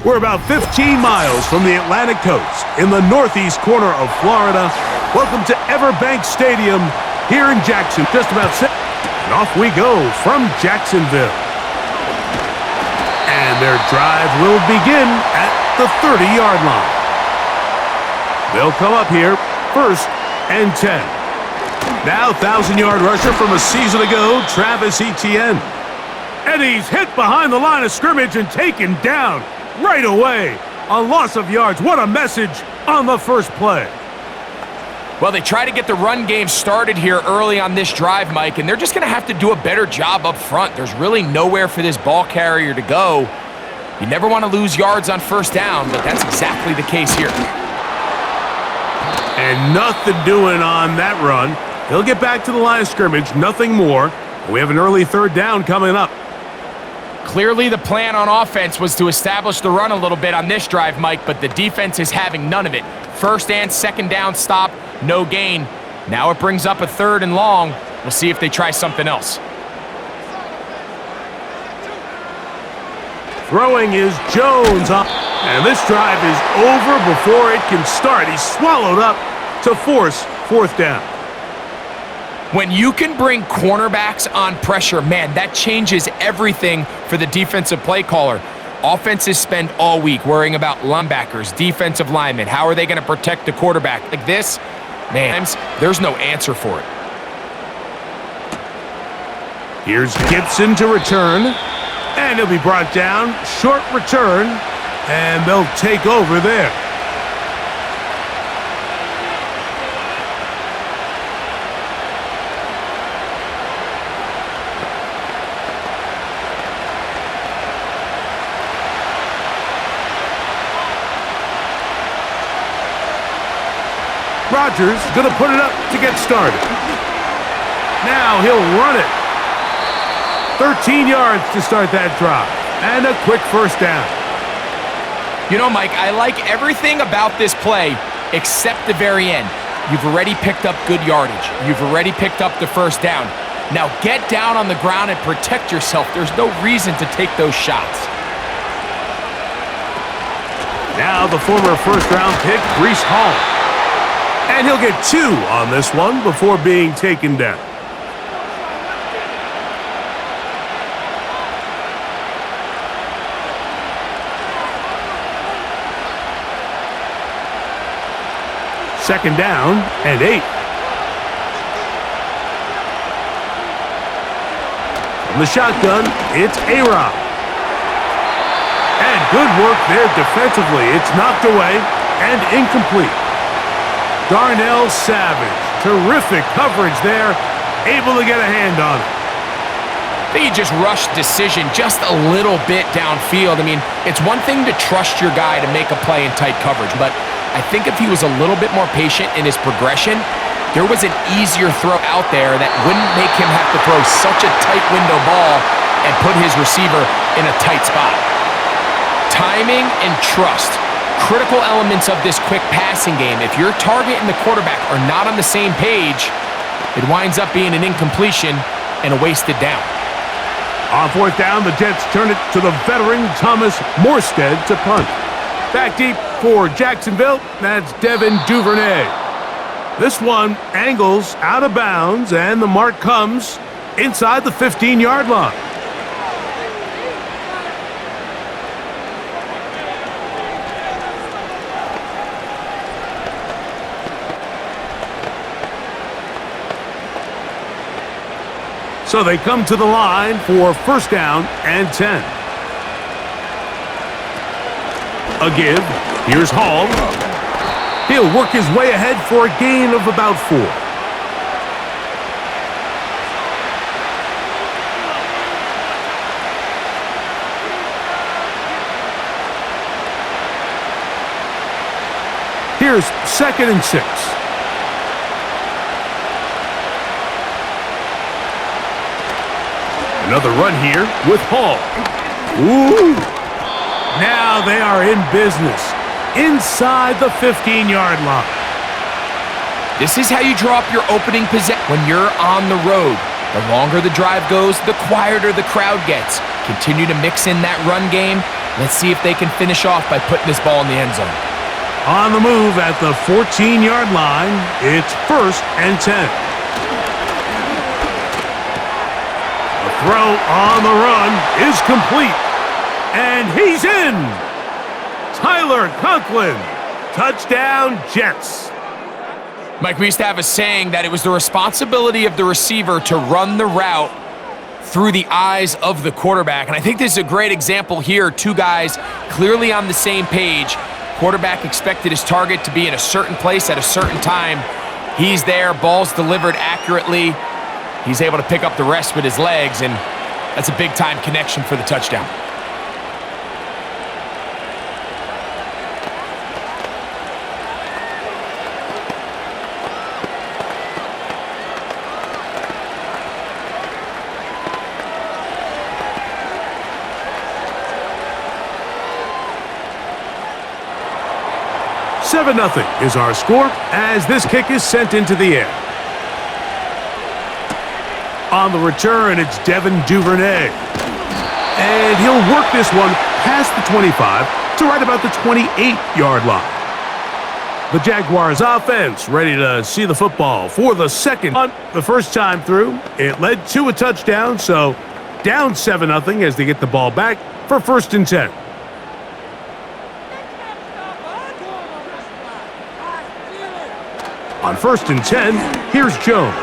We're about 15 miles from the Atlantic coast in the northeast corner of Florida. Welcome to Everbank Stadium here in Jackson. Just about set. And off we go from Jacksonville. And their drive will begin at the 30-yard line. They'll come up here, 1st and 10. Now 1,000-yard rusher from a season ago, Travis Etienne. And he's hit behind the line of scrimmage and taken down right away. A loss of yards. What a message on the first play. Well, they try to get the run game started here early on this drive, Mike, and they're just going to have to do a better job up front. There's really nowhere for this ball carrier to go. You never want to lose yards on 1st down, but that's exactly the case here. And nothing doing on that run. He'll get back to the line of scrimmage, nothing more. We have an early 3rd down coming up. Clearly the plan on offense was to establish the run a little bit on this drive, Mike, but the defense is having none of it. 1st and 2nd down stop, no gain. Now it brings up a 3rd and long. We'll see if they try something else. Throwing is Jones up. And this drive is over before it can start. He's swallowed up to force 4th down. When you can bring cornerbacks on pressure, man, that changes everything for the defensive play caller. Offenses spend all week worrying about linebackers, defensive linemen. How are they going to protect the quarterback? Like this, man, there's no answer for it. Here's Gibson to return. And he'll be brought down. Short return. And they'll take over there. Rodgers going to put it up to get started. Now he'll run it. 13 yards to start that drive. And a quick 1st down. You know, Mike, I like everything about this play except the very end. You've already picked up good yardage. You've already picked up the 1st down. Now get down on the ground and protect yourself. There's no reason to take those shots. Now the former 1st-round pick, Breece Hall. And he'll get 2 on this one before being taken down. Second down and 8. From the shotgun, it's A-Rob. And good work there defensively. It's knocked away and incomplete. Darnell Savage, terrific coverage there, able to get a hand on it. I think he just rushed decision just a little bit downfield. I mean, it's one thing to trust your guy to make a play in tight coverage, but I think if he was a little bit more patient in his progression, there was an easier throw out there that wouldn't make him have to throw such a tight window ball and put his receiver in a tight spot. Timing and trust. Critical elements of this quick passing game. If your target and the quarterback are not on the same page, it winds up being an incompletion and a wasted down. On 4th down, the Jets turn it to the veteran Thomas Morstead to punt. Back deep for Jacksonville, that's Devin Duvernay. This one angles out of bounds, and the mark comes inside the 15-yard line. So they come to the line for 1st down and 10. A give. Here's Hall. He'll work his way ahead for a gain of about 4. Here's 2nd and 6. Another run here with Hall. Ooh! Now they are in business inside the 15-yard line. This is how you draw up your opening possession when you're on the road. The longer the drive goes, the quieter the crowd gets. Continue to mix in that run game, Let's see if they can finish off by putting this ball in the end zone. On the move at the 14-yard line, it's 1st and 10. The throw on the run is complete, and he's in. Tyler Conklin, touchdown Jets. Mike, we used to have a saying that it was the responsibility of the receiver to run the route through the eyes of the quarterback. And I think this is a great example here. Two guys clearly on the same page. Quarterback expected his target to be in a certain place at a certain time. He's there, ball's delivered accurately. He's able to pick up the rest with his legs, and that's a big-time connection for the touchdown. Seven 0 is our score as this kick is sent into the air. On the return, it's Devin Duvernay. And he'll work this one past the 25 to right about the 28-yard line. The Jaguars offense ready to see the football for the second punt. The first time through, it led to a touchdown, so down 7 0 as they get the ball back for 1st and 10. On 1st and 10, here's Jones.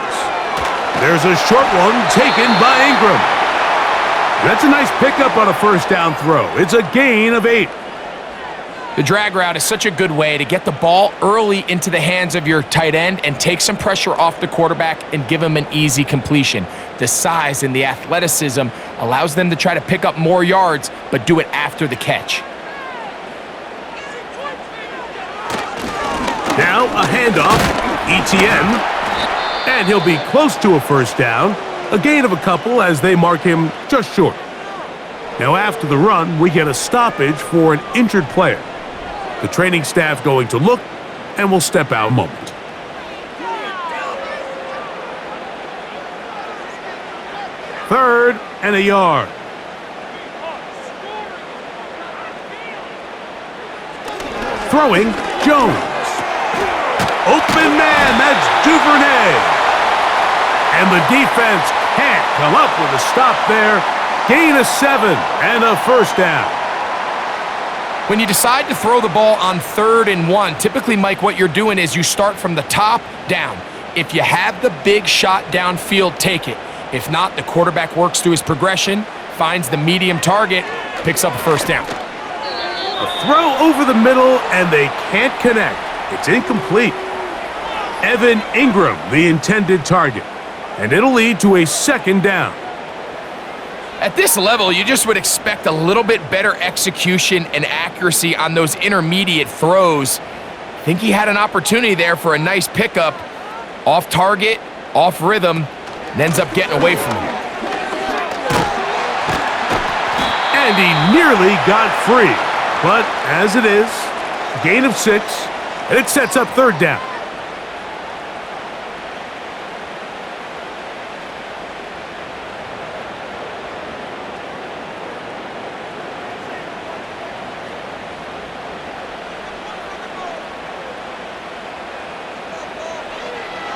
There's a short one taken by Ingram. That's a nice pickup on a first down throw. It's a gain of 8. The drag route is such a good way to get the ball early into the hands of your tight end and take some pressure off the quarterback and give him an easy completion. The size and the athleticism allows them to try to pick up more yards, but do it after the catch. Now a handoff, ETN, and he'll be close to a first down, a gain of a couple as they mark him just short. Now after the run, we get a stoppage for an injured player. The training staff going to look, and we'll step out a moment. Third and a yard. Throwing, Jones. Open man, that's Duvernay. And the defense can't come up with a stop there. Gain of 7 and a first down. When you decide to throw the ball on 3rd and 1, typically, Mike, what you're doing is you start from the top down. If you have the big shot downfield, take it. If not, the quarterback works through his progression, finds the medium target, picks up a first down. A throw over the middle, and they can't connect. It's incomplete. Evan Ingram, the intended target, and it'll lead to a 2nd down. At this level, you just would expect a little bit better execution and accuracy on those intermediate throws. I think he had an opportunity there for a nice pickup. Off target, off rhythm, and ends up getting away from him. And he nearly got free. But as it is, gain of 6, and it sets up 3rd down.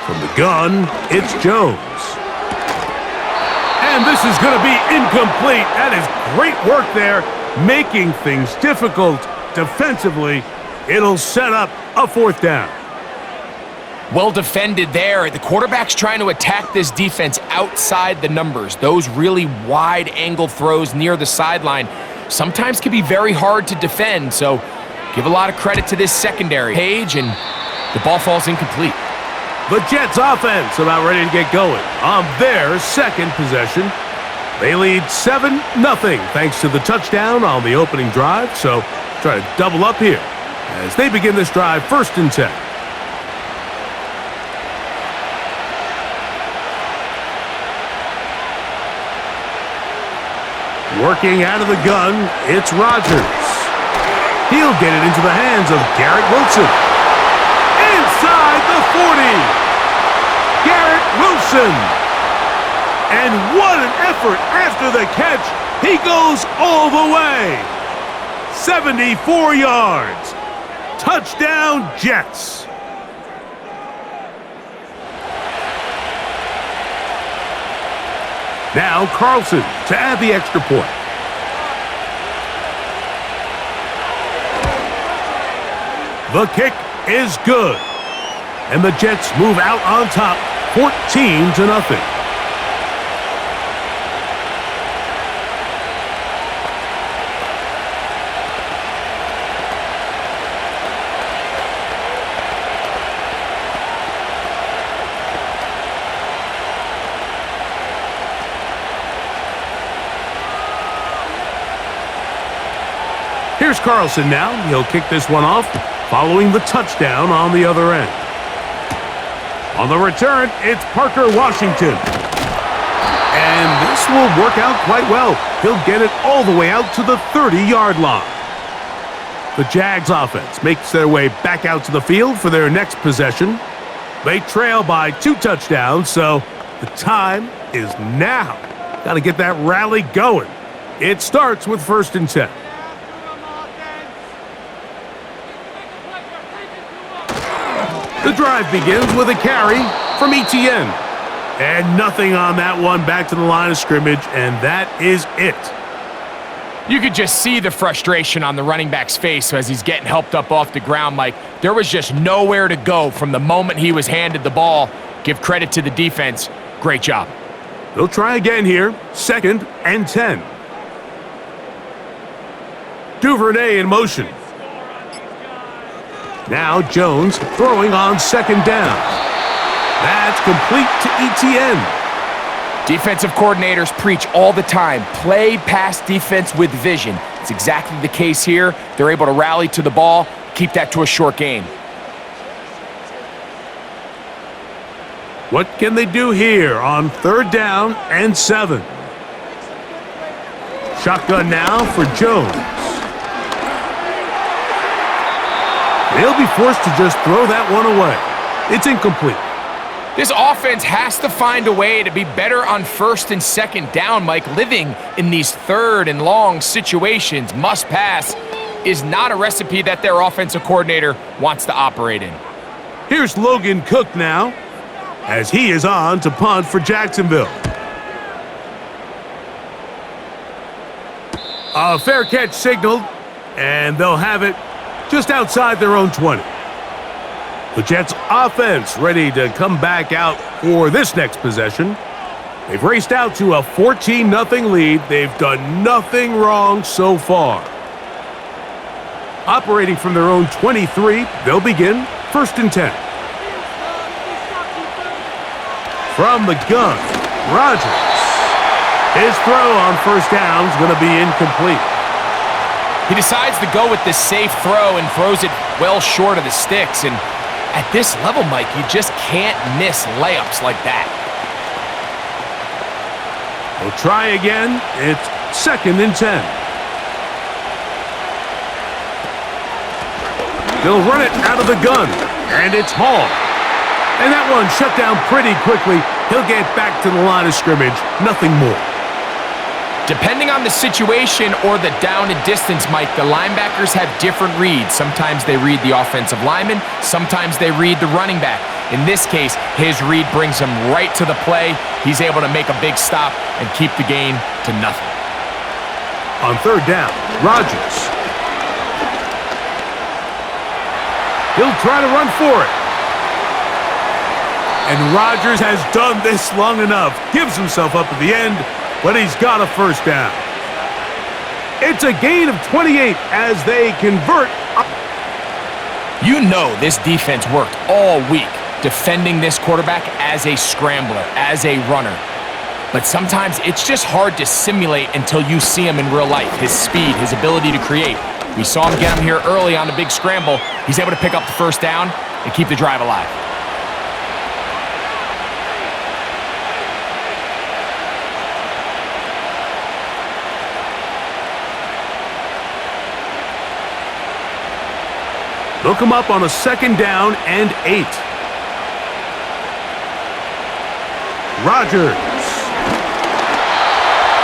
From the gun, it's Jones. And this is going to be incomplete. That is great work there, making things difficult defensively. It'll set up a 4th down. Well defended there. The quarterback's trying to attack this defense outside the numbers. Those really wide angle throws near the sideline sometimes can be very hard to defend. So give a lot of credit to this secondary page, and the ball falls incomplete. The Jets offense about ready to get going on their 2nd possession. They lead 7-0 thanks to the touchdown on the opening drive. So try to double up here as they begin this drive 1st and 10. Working out of the gun, it's Rodgers. He'll get it into the hands of Garrett Wilson. Inside the 40. Garrett Wilson. And what an effort after the catch. He goes all the way. 74 yards. Touchdown, Jets. Now Carlson to add the extra point. The kick is good. And the Jets move out on top, 14-0. Here's Carlson now. He'll kick this one off, following the touchdown on the other end. On the return, it's Parker Washington. And this will work out quite well. He'll get it all the way out to the 30-yard line. The Jags offense makes their way back out to the field for their next possession. They trail by 2 touchdowns, so the time is now. Got to get that rally going. It starts with 1st and 10. The drive begins with a carry from Etienne. And nothing on that one, back to the line of scrimmage, and that is it. You could just see the frustration on the running back's face as he's getting helped up off the ground. Mike, there was just nowhere to go from the moment he was handed the ball. Give credit to the defense. Great job. They'll try again here. 2nd and 10. Duvernay in motion. Now Jones throwing on 2nd down. That's complete to Etienne. Defensive coordinators preach all the time. Play pass defense with vision. It's exactly the case here. They're able to rally to the ball, keep that to a short gain. What can they do here on 3rd down and 7? Shotgun now for Jones. They'll be forced to just throw that one away. It's incomplete. This offense has to find a way to be better on 1st and 2nd down, Mike. Living in these 3rd and long situations, must pass, is not a recipe that their offensive coordinator wants to operate in. Here's Logan Cook now, as he is on to punt for Jacksonville. A fair catch signaled, and they'll have it just outside their own 20. The Jets offense ready to come back out for this next possession. They've raced out to a 14-0 lead. They've done nothing wrong so far. Operating from their own 23, they'll begin 1st and 10. From the gun, Rodgers. His throw on 1st down is going to be incomplete. He decides to go with the safe throw and throws it well short of the sticks. And at this level, Mike, you just can't miss layups like that. We'll try again. It's 2nd and 10. They'll run it out of the gun, and it's Hall. And that one shut down pretty quickly. He'll get back to the line of scrimmage. Nothing more. Depending on the situation or the down and distance, Mike, the linebackers have different reads. Sometimes they read the offensive lineman. Sometimes they read the running back. In this case, his read brings him right to the play. He's able to make a big stop and keep the gain to nothing. On 3rd down, Rodgers. He'll try to run for it. And Rodgers has done this long enough. Gives himself up at the end, but he's got a 1st down. It's a gain of 28 as they convert. You know this defense worked all week defending this quarterback as a scrambler, as a runner. But sometimes it's just hard to simulate until you see him in real life. His speed, his ability to create. We saw him get him here early on the big scramble. He's able to pick up the 1st down and keep the drive alive. They'll come up on a 2nd down and 8. Rodgers.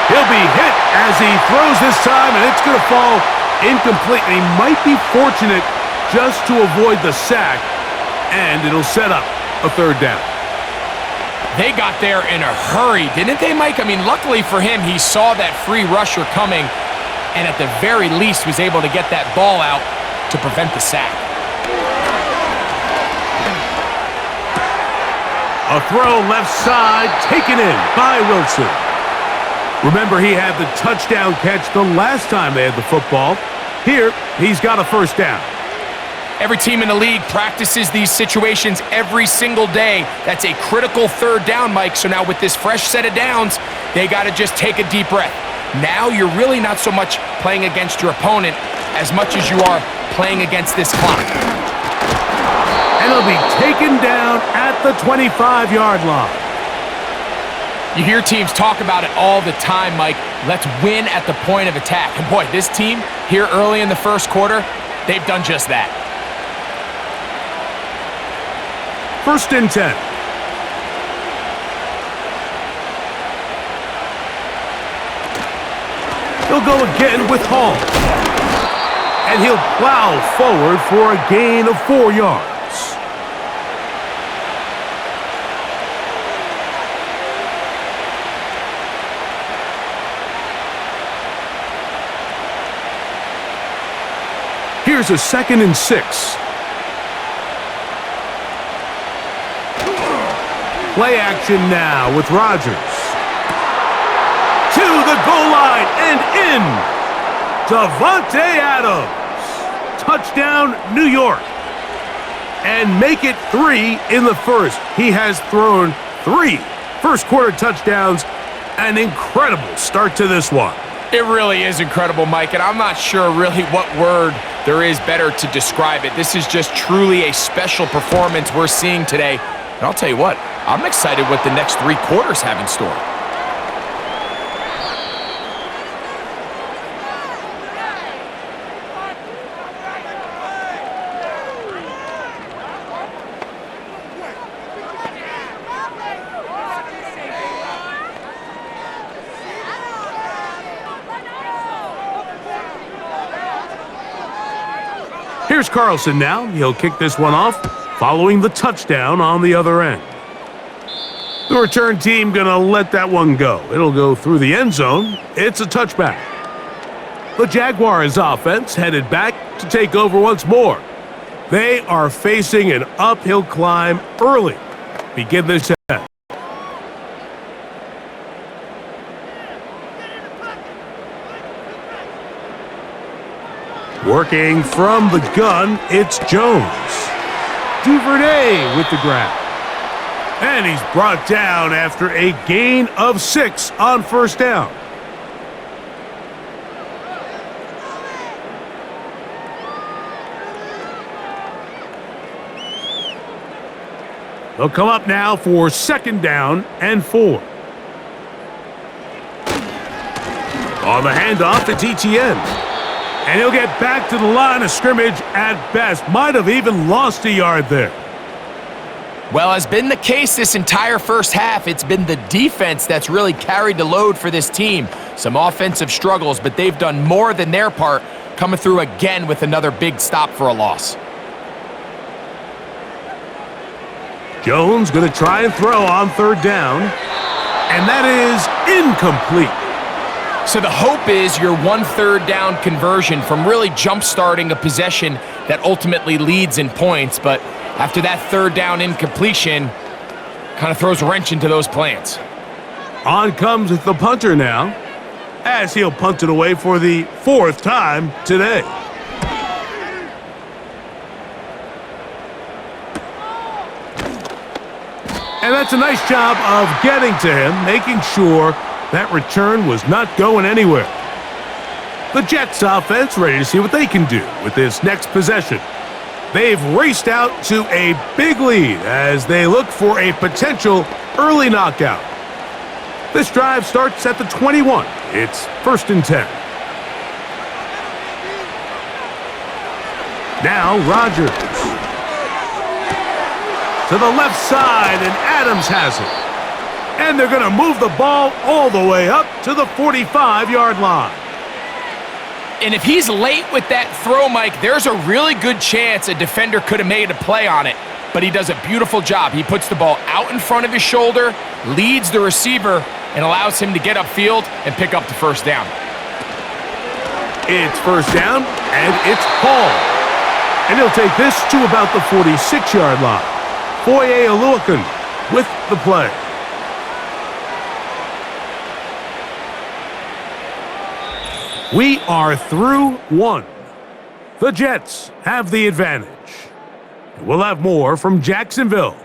He'll be hit as he throws this time, and it's going to fall Incomplete, and he might be fortunate just to avoid the sack, and it'll set up a third down. They got there in a hurry, didn't they, Mike? I mean, luckily for him, he saw that free rusher coming, and at the very least was able to get that ball out to prevent the sack. A throw left side, taken in by Wilson. Remember, he had the touchdown catch the last time they had the football. Here, he's got a first down. Every team in the league practices these situations every single day. That's a critical third down, Mike. So now with this fresh set of downs, they got to just take a deep breath. Now you're really not so much playing against your opponent as much as you are playing against this clock. And he'll be taken down at the 25-yard line. You hear teams talk about it all the time, Mike. Let's win at the point of attack. And boy, this team here early in the first quarter, they've done just that. First and 10. He'll go again with Hall. And he'll plow forward for a gain of 4 yards. Here's a 2nd and 6. Play action now with Rodgers. To the goal line and in. Davante Adams. Touchdown, New York. And make it 3 in the first. He has thrown 3 first-quarter touchdowns. An incredible start to this one. It really is incredible, Mike, and I'm not sure really what word there is better to describe it. This is just truly a special performance we're seeing today. And I'll tell you what, I'm excited what the next 3 quarters have in store. Here's Carlson now. He'll kick this one off, following the touchdown on the other end. The return team gonna let that one go. It'll go through the end zone. It's a touchback. The Jaguars offense headed back to take over once more. They are facing an uphill climb early. Begin this set. Working from the gun, it's Jones. Duvernay with the grab. And he's brought down after a gain of 6 on first down. They'll come up now for 2nd down and 4. On the handoff, it's ETN. And he'll get back to the line of scrimmage at best. Might have even lost a yard there. Well, as been the case this entire first half, it's been the defense that's really carried the load for this team. Some offensive struggles, but they've done more than their part, coming through again with another big stop for a loss. Jones going to try and throw on 3rd down. And that is incomplete. So the hope is your 1 3rd down conversion from really jump-starting a possession that ultimately leads in points. But after that 3rd down incompletion, kind of throws a wrench into those plans. On comes the punter now, as he'll punt it away for the 4th time today. And that's a nice job of getting to him, making sure that return was not going anywhere. The Jets offense ready to see what they can do with this next possession. They've raced out to a big lead as they look for a potential early knockout. This drive starts at the 21. It's 1st and 10. Now Rodgers. To the left side, and Adams has it. And they're going to move the ball all the way up to the 45-yard line. And if he's late with that throw, Mike, there's a really good chance a defender could have made a play on it. But he does a beautiful job. He puts the ball out in front of his shoulder, leads the receiver, and allows him to get upfield and pick up the first down. It's first down, and it's Hall. And he'll take this to about the 46-yard line. Foye Oluokun with the play. We are through one. The Jets have the advantage. We'll have more from Jacksonville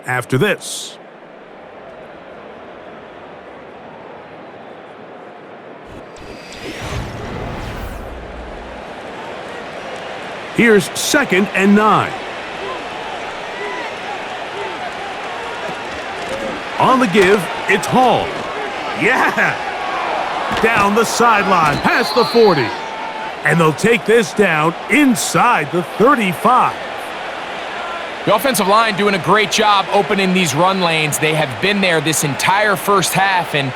after this. Here's 2nd and 9. On the give, it's Hall. Yeah! Down the sideline, past the 40. And they'll take this down inside the 35. The offensive line doing a great job opening these run lanes. They have been there this entire first half, and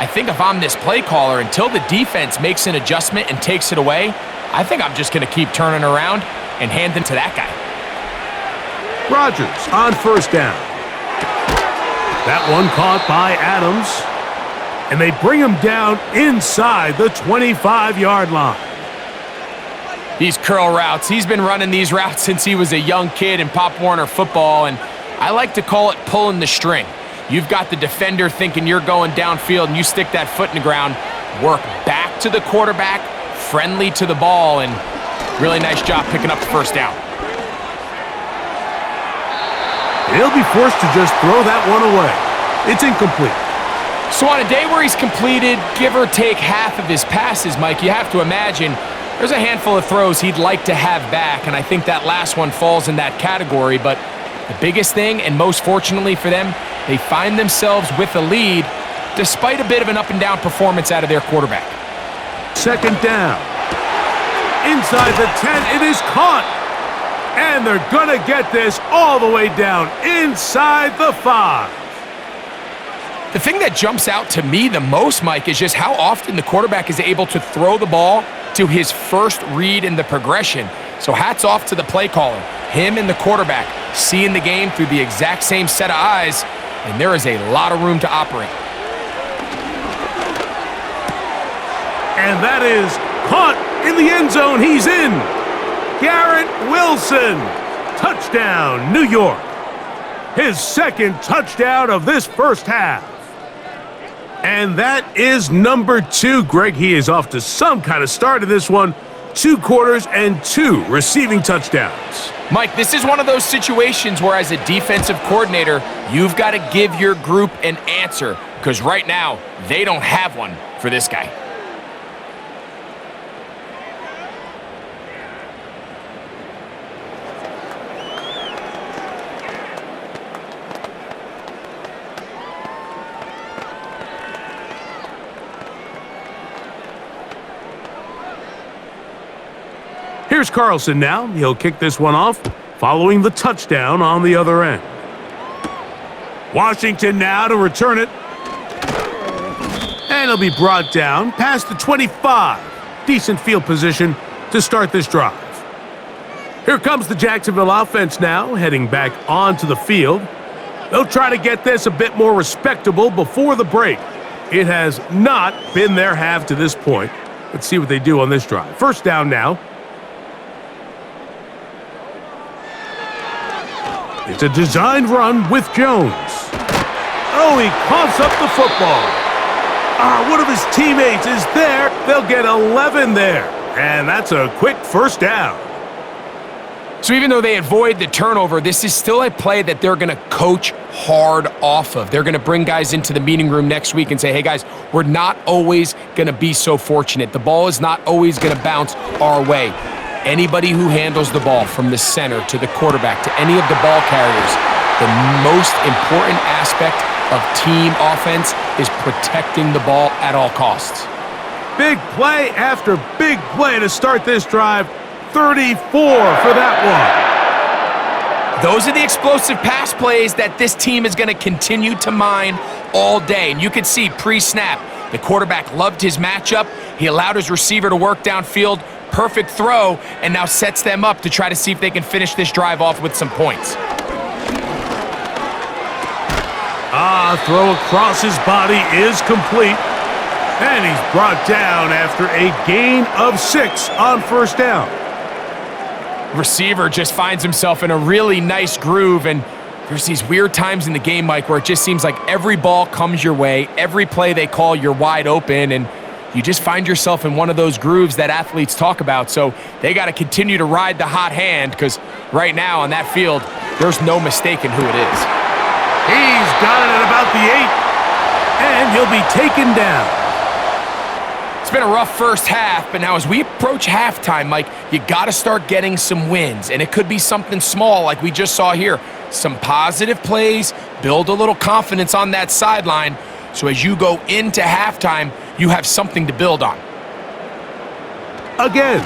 I think if I'm this play caller, until the defense makes an adjustment and takes it away, I think I'm just going to keep turning around and handing to that guy. Rodgers on first down. That one caught by Adams. And they bring him down inside the 25-yard line. These curl routes, he's been running these routes since he was a young kid in Pop Warner football, and I like to call it pulling the string. You've got the defender thinking you're going downfield, and you stick that foot in the ground, work back to the quarterback, friendly to the ball, and really nice job picking up the first down. He'll be forced to just throw that one away. It's incomplete. So on a day where he's completed, give or take half of his passes, Mike, you have to imagine there's a handful of throws he'd like to have back, and I think that last one falls in that category. But the biggest thing, and most fortunately for them, they find themselves with a lead despite a bit of an up-and-down performance out of their quarterback. 2nd down. Inside the 10, it is caught. And they're going to get this all the way down inside the 5. The thing that jumps out to me the most, Mike, is just how often the quarterback is able to throw the ball to his first read in the progression. So hats off to the play caller. Him and the quarterback seeing the game through the exact same set of eyes, and there is a lot of room to operate. And that is caught in the end zone. He's in. Garrett Wilson. Touchdown, New York. His 2nd touchdown of this first half. And that is number 2. Greg, he is off to some kind of start in this one. 2 quarters and 2 receiving touchdowns. Mike, this is one of those situations where as a defensive coordinator, you've got to give your group an answer, because right now, they don't have one for this guy. Here's Carlson now. He'll kick this one off, following the touchdown on the other end. Washington now to return it. And he'll be brought down past the 25. Decent field position to start this drive. Here comes the Jacksonville offense now, heading back onto the field. They'll try to get this a bit more respectable before the break. It has not been their half to this point. Let's see what they do on this drive. First down now. It's a designed run with Jones. Oh, he coughs up the football. One of his teammates is there. They'll get 11 there. And that's a quick first down. So even though they avoid the turnover, this is still a play that they're going to coach hard off of. They're going to bring guys into the meeting room next week and say, hey, guys, we're not always going to be so fortunate. The ball is not always going to bounce our way. Anybody who handles the ball from the center to the quarterback to any of the ball carriers, the most important aspect of team offense is protecting the ball at all costs. Big play after big play to start this drive. 34 for that one. Those are the explosive pass plays that this team is going to continue to mine all day. And you can see pre-snap, The quarterback loved his matchup. He allowed his receiver to work downfield. Perfect throw, and now sets them up to try to see if they can finish this drive off with some points. Throw across his body is complete. And he's brought down after a gain of 6 on first down. Receiver just finds himself in a really nice groove, and there's these weird times in the game, Mike, where it just seems like every ball comes your way, every play they call, you're wide open, and you just find yourself in one of those grooves that athletes talk about. So they got to continue to ride the hot hand, because right now on that field, there's no mistaking who it is. He's got it at about the 8, and he'll be taken down. It's been a rough first half, but now as we approach halftime, Mike, you got to start getting some wins, and it could be something small like we just saw here. Some positive plays, build a little confidence on that sideline, so as you go into halftime, you have something to build on. Again,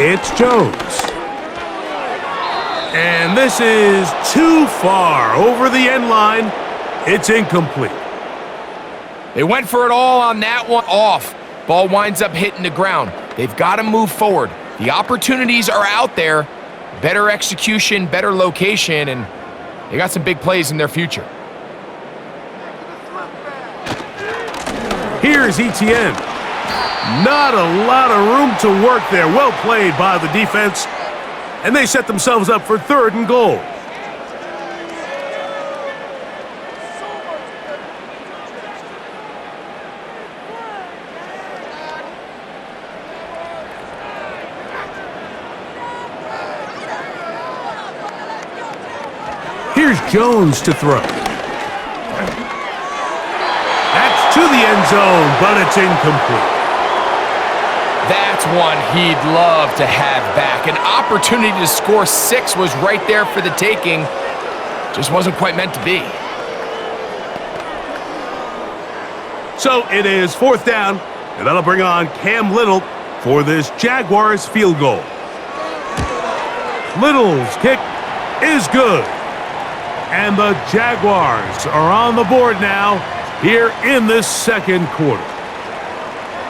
it's Jones. And this is too far over the end line. It's incomplete. They went for it all on that one, off. Ball winds up hitting the ground. They've got to move forward. The opportunities are out there. Better execution, better location, and they got some big plays in their future. Here's ETN. Not a lot of room to work there. Well played by the defense. And they set themselves up for 3rd and goal. Here's Jones to throw. That's to the end zone, but it's incomplete. That's one he'd love to have back. An opportunity to score 6 was right there for the taking. Just wasn't quite meant to be. So it is 4th down, and that'll bring on Cam Little for this Jaguars field goal. Little's kick is good. And the Jaguars are on the board now here in this second quarter.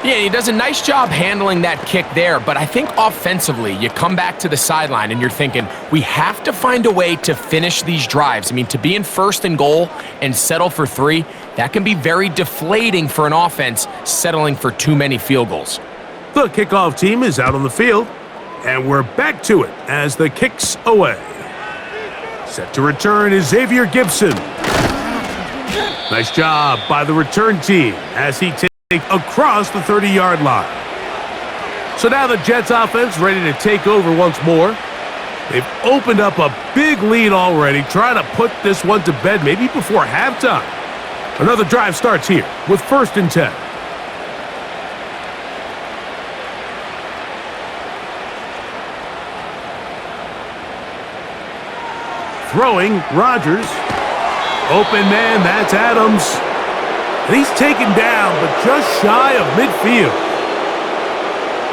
Yeah, he does a nice job handling that kick there, but I think offensively, you come back to the sideline and you're thinking, we have to find a way to finish these drives. I mean, to be in 1st and goal and settle for 3, that can be very deflating for an offense settling for too many field goals. The kickoff team is out on the field, and we're back to it as the kick's away. Set to return is Xavier Gibson. Nice job by the return team as he takes across the 30-yard line. So now the Jets offense ready to take over once more. They've opened up a big lead already, trying to put this one to bed maybe before halftime. Another drive starts here with 1st and 10. Throwing, Rodgers. Open man, that's Adams. And he's taken down, but just shy of midfield.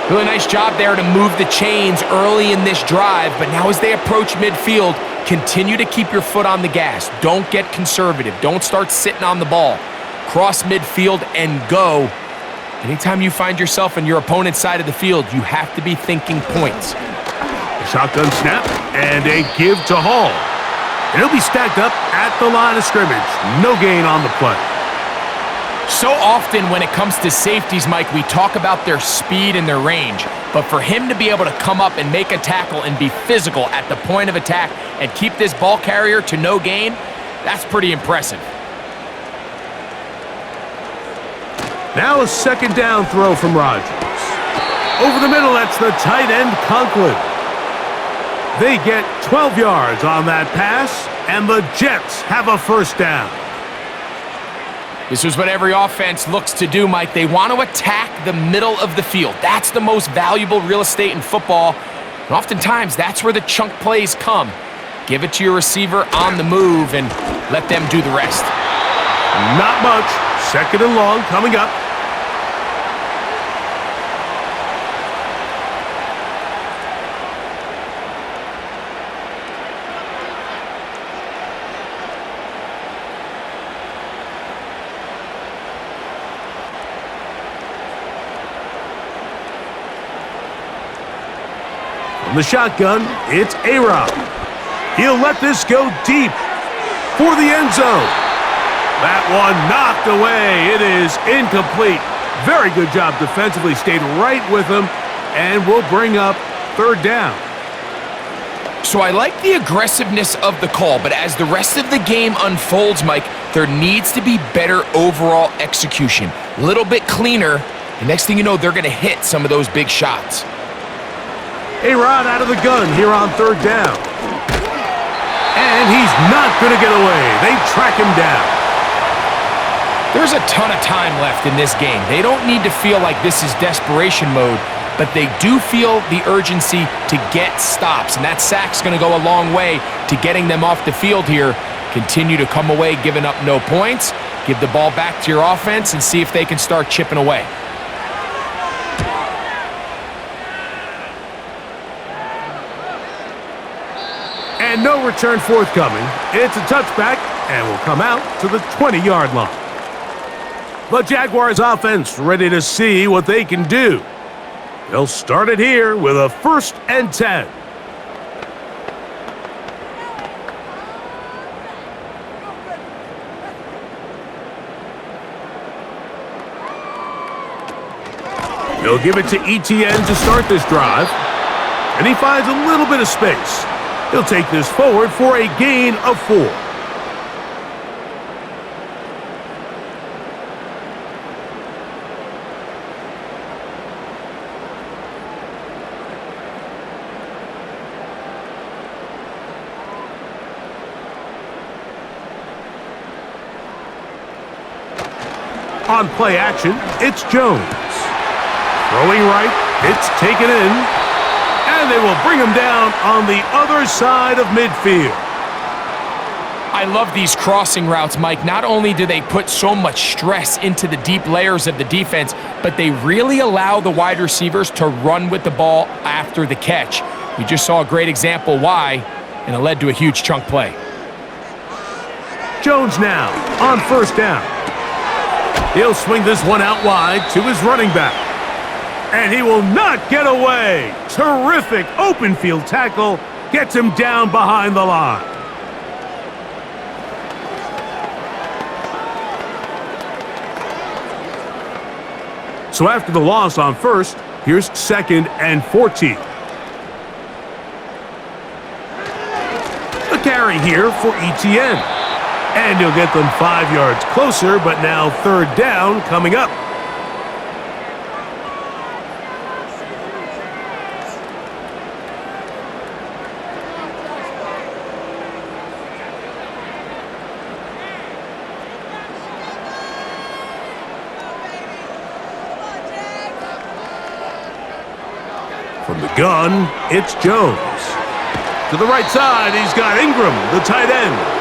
Really nice job there to move the chains early in this drive, but now as they approach midfield, continue to keep your foot on the gas. Don't get conservative. Don't start sitting on the ball. Cross midfield and go. Anytime you find yourself on your opponent's side of the field, you have to be thinking points. A shotgun snap and a give to Hall. And he'll be stacked up at the line of scrimmage. No gain on the play. So often when it comes to safeties, Mike, we talk about their speed and their range. But for him to be able to come up and make a tackle and be physical at the point of attack and keep this ball carrier to no gain, that's pretty impressive. Now a 2nd down throw from Rodgers. Over the middle, that's the tight end, Conklin. They get 12 yards on that pass, and the Jets have a 1st down. This is what every offense looks to do, Mike. They want to attack the middle of the field. That's the most valuable real estate in football. And oftentimes, that's where the chunk plays come. Give it to your receiver on the move and let them do the rest. Not much. 2nd and long coming up. From the shotgun, it's A-Rod. He'll let this go deep for the end zone. That one knocked away. It is incomplete. Very good job defensively. Stayed right with him and will bring up third down. So I like the aggressiveness of the call, but as the rest of the game unfolds, Mike, there needs to be better overall execution. A little bit cleaner, and next thing you know, they're going to hit some of those big shots. A-Rod out of the gun here on third down. And he's not going to get away. They track him down. There's a ton of time left in this game. They don't need to feel like this is desperation mode, but they do feel the urgency to get stops, and that sack's going to go a long way to getting them off the field here. Continue to come away giving up no points, give the ball back to your offense, and see if they can start chipping away. And no return forthcoming. It's a touchback, and will come out to the 20-yard line. The Jaguars offense ready to see what they can do. They'll start it here with a 1st and 10. He'll give it to ETN to start this drive. And he finds a little bit of space. He'll take this forward for a gain of 4. On play action, it's Jones. Throwing right, it's taken in, and they will bring him down on the other side of midfield. I love these crossing routes, Mike. Not only do they put so much stress into the deep layers of the defense, but they really allow the wide receivers to run with the ball after the catch. We just saw a great example why, and it led to a huge chunk play. Jones now on 1st down. He'll swing this one out wide to his running back. And he will not get away. Terrific open field tackle. Gets him down behind the line. So after the loss on 1st, here's 2nd and 14. A carry here for ETN. And he'll get them 5 yards closer, but now 3rd down coming up. From the gun, it's Jones. To the right side, he's got Ingram, the tight end.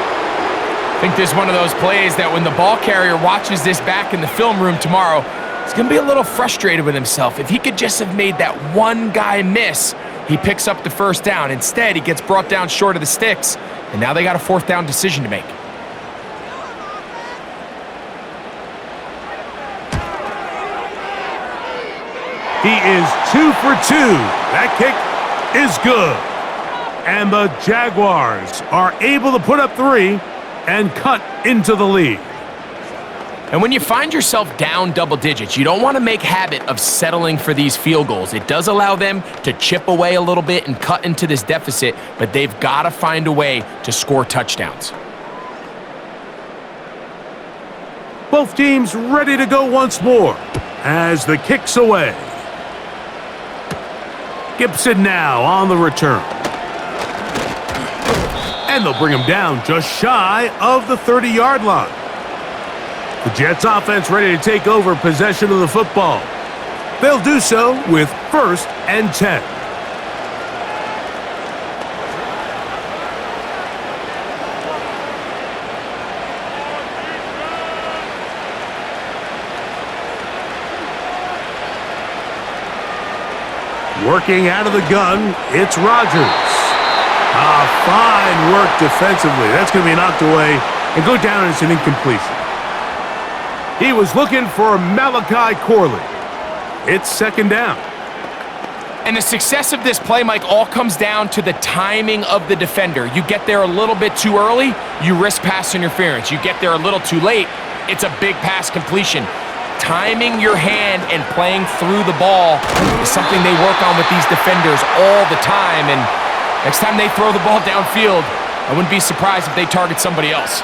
I think this is one of those plays that when the ball carrier watches this back in the film room tomorrow, he's going to be a little frustrated with himself. If he could just have made that one guy miss, he picks up the 1st down. Instead, he gets brought down short of the sticks, and now they got a 4th down decision to make. He is 2 for 2. That kick is good. And the Jaguars are able to put up 3 and cut into the lead. And when you find yourself down double digits, you don't want to make habit of settling for these field goals. It does allow them to chip away a little bit and cut into this deficit, but they've got to find a way to score touchdowns. Both teams ready to go once more as the kick's away. Gibson now on the return. And they'll bring him down just shy of the 30-yard line. The Jets offense ready to take over possession of the football. They'll do so with 1st and 10. Working out of the gun, it's Rodgers. Fine work defensively. That's going to be knocked away and go down as an incompletion. He was looking for Malachi Corley. It's 2nd down. And the success of this play, Mike, all comes down to the timing of the defender. You get there a little bit too early, you risk pass interference. You get there a little too late, it's a big pass completion. Timing your hand and playing through the ball is something they work on with these defenders all the time. And next time they throw the ball downfield, I wouldn't be surprised if they target somebody else.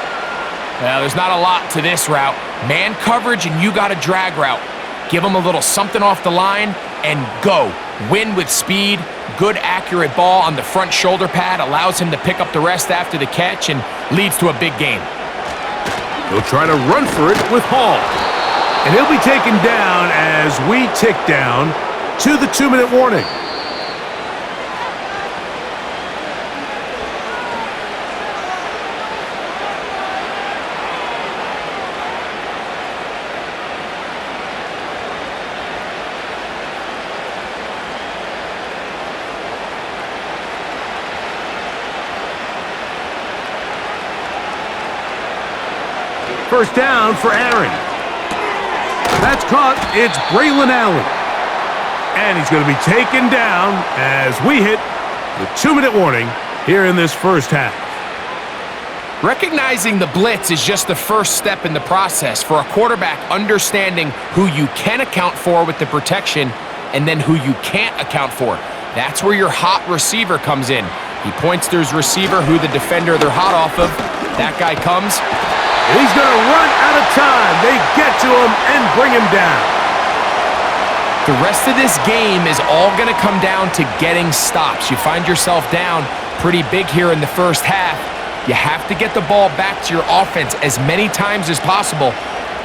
There's not a lot to this route. Man coverage, and you got a drag route. Give them a little something off the line and go. Win with speed. Good, accurate ball on the front shoulder pad allows him to pick up the rest after the catch and leads to a big gain. He'll try to run for it with Hall. And he'll be taken down as we tick down to the 2-minute warning. First down for Aaron. That's caught. It's Braylon Allen. And he's going to be taken down as we hit the 2-minute warning here in this first half. Recognizing the blitz is just the first step in the process for a quarterback, understanding who you can account for with the protection and then who you can't account for. That's where your hot receiver comes in. He points to his receiver who the defender they're hot off of. That guy comes. He's going to run out of time. They get to him and bring him down. The rest of this game is all going to come down to getting stops. You find yourself down pretty big here in the first half. You have to get the ball back to your offense as many times as possible,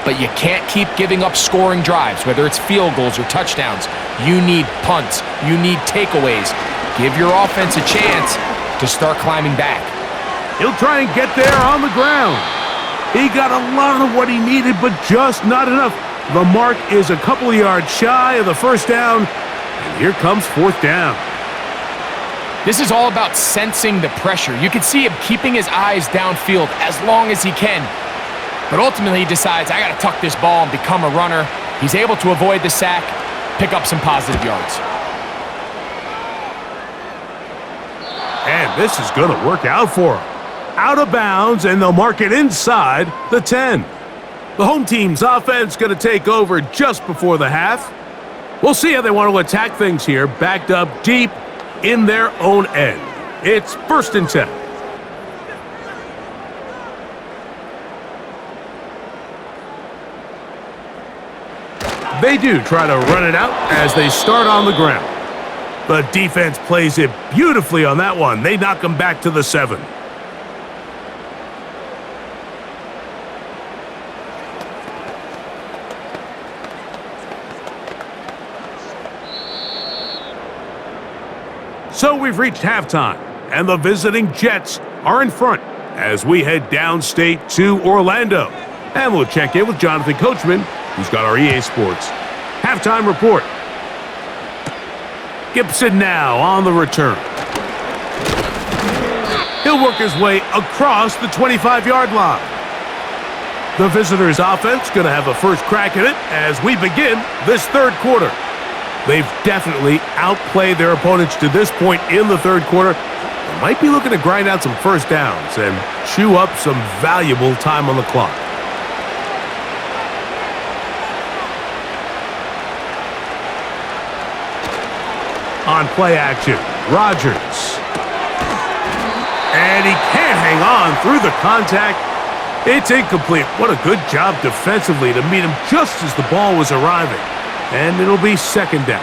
but you can't keep giving up scoring drives, whether it's field goals or touchdowns. You need punts. You need takeaways. Give your offense a chance to start climbing back. He'll try and get there on the ground. He got a lot of what he needed, but just not enough. The mark is a couple of yards shy of the first down, and here comes fourth down. This is all about sensing the pressure. You can see him keeping his eyes downfield as long as he can, but ultimately he decides, I got to tuck this ball and become a runner. He's able to avoid the sack, pick up some positive yards. And this is going to work out for him. Out of bounds, and they'll mark it inside the 10. The home team's offense going to take over just before the half. We'll see how they want to attack things here, backed up deep in their own end. It's 1st and 10. They do try to run it out as they start on the ground. The defense plays it beautifully on that one. They knock them back to the 7. So we've reached halftime, and the visiting Jets are in front as we head downstate to Orlando. And we'll check in with Jonathan Coachman, who's got our EA Sports halftime report. Gibson now on the return. He'll work his way across the 25-yard line. The visitors' offense going to have a first crack at it as we begin this third quarter. They've definitely outplayed their opponents to this point in the third quarter. They might be looking to grind out some first downs and chew up some valuable time on the clock. On play action, Rodgers. And he can't hang on through the contact. It's incomplete. What a good job defensively to meet him just as the ball was arriving. And it'll be second down.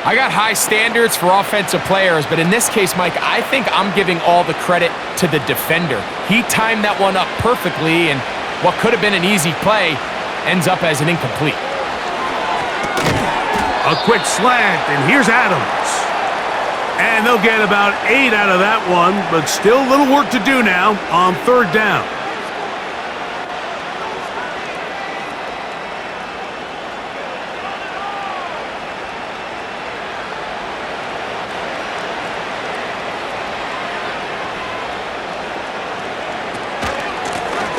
I got high standards for offensive players, but in this case, Mike, I think I'm giving all the credit to the defender. He timed that one up perfectly, and what could have been an easy play ends up as an incomplete. A quick slant, and here's Adams. And they'll get about 8 out of that one, but still a little work to do now on third down.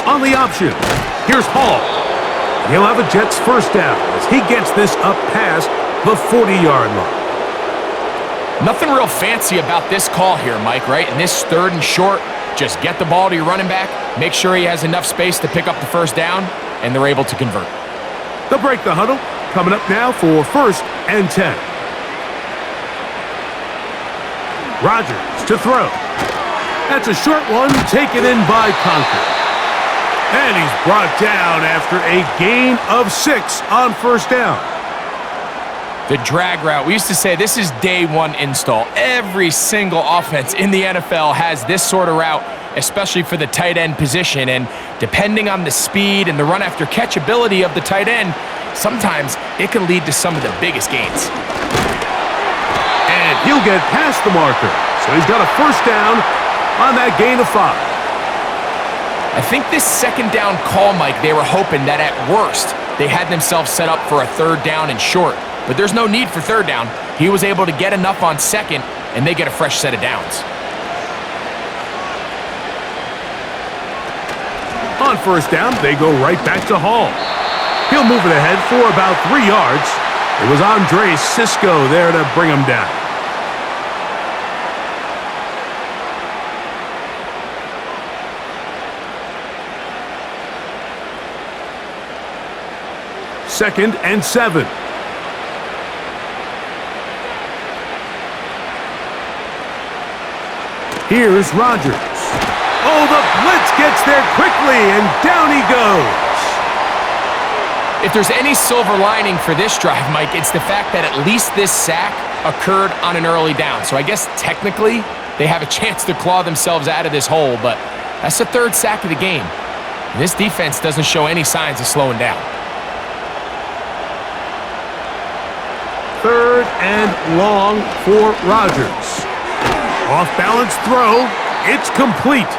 On the option, here's Hall. He'll have a Jets first down as he gets this up past the 40-yard line. Nothing real fancy about this call here, Mike, right? In this 3rd and short, just get the ball to your running back, make sure he has enough space to pick up the first down, and they're able to convert. They'll break the huddle. Coming up now for 1st and 10. Rodgers to throw. That's a short one taken in by Conker. And he's brought down after a gain of 6 on 1st down. The drag route. We used to say this is day 1 install. Every single offense in the NFL has this sort of route, especially for the tight end position. And depending on the speed and the run after catch ability of the tight end, sometimes it can lead to some of the biggest gains. And he'll get past the marker. So he's got a 1st down on that gain of 5. I think this 2nd down call, Mike, they were hoping that at worst they had themselves set up for a 3rd down and short. But there's no need for 3rd down. He was able to get enough on 2nd, and they get a fresh set of downs. On 1st down, they go right back to Hall. He'll move it ahead for about 3 yards. It was Andre Cisco there to bring him down. Second and 7. Here's Rodgers. Oh, the blitz gets there quickly, and down he goes. If there's any silver lining for this drive, Mike, it's the fact that at least this sack occurred on an early down. So I guess technically they have a chance to claw themselves out of this hole, but that's the 3rd sack of the game. This defense doesn't show any signs of slowing down. 3rd and long for Rodgers. Off-balance throw. It's complete.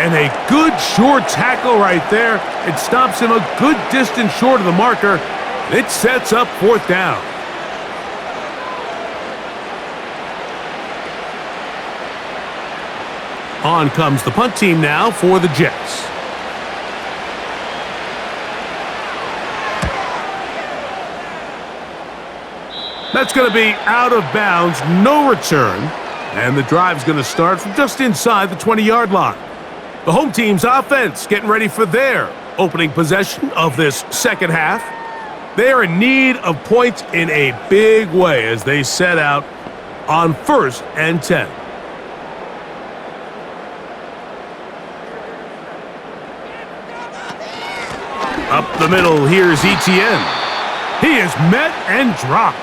And a good short tackle right there. It stops him a good distance short of the marker. It sets up 4th down. On comes the punt team now for the Jets. That's going to be out of bounds, no return. And the drive's going to start from just inside the 20-yard line. The home team's offense getting ready for their opening possession of this 2nd half. They are in need of points in a big way as they set out on 1st and 10. Up the middle, here's Etienne. He is met and dropped.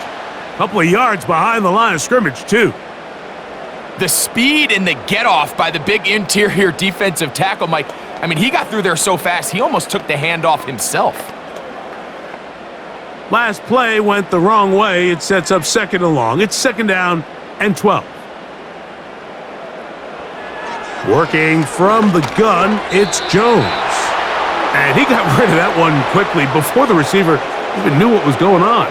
A couple of yards behind the line of scrimmage, too. The speed and the get-off by the big interior defensive tackle, Mike. I mean, he got through there so fast, he almost took the handoff himself. Last play went the wrong way. It sets up 2nd and long. It's 2nd down and 12. Working from the gun, it's Jones. And he got rid of that one quickly before the receiver even knew what was going on.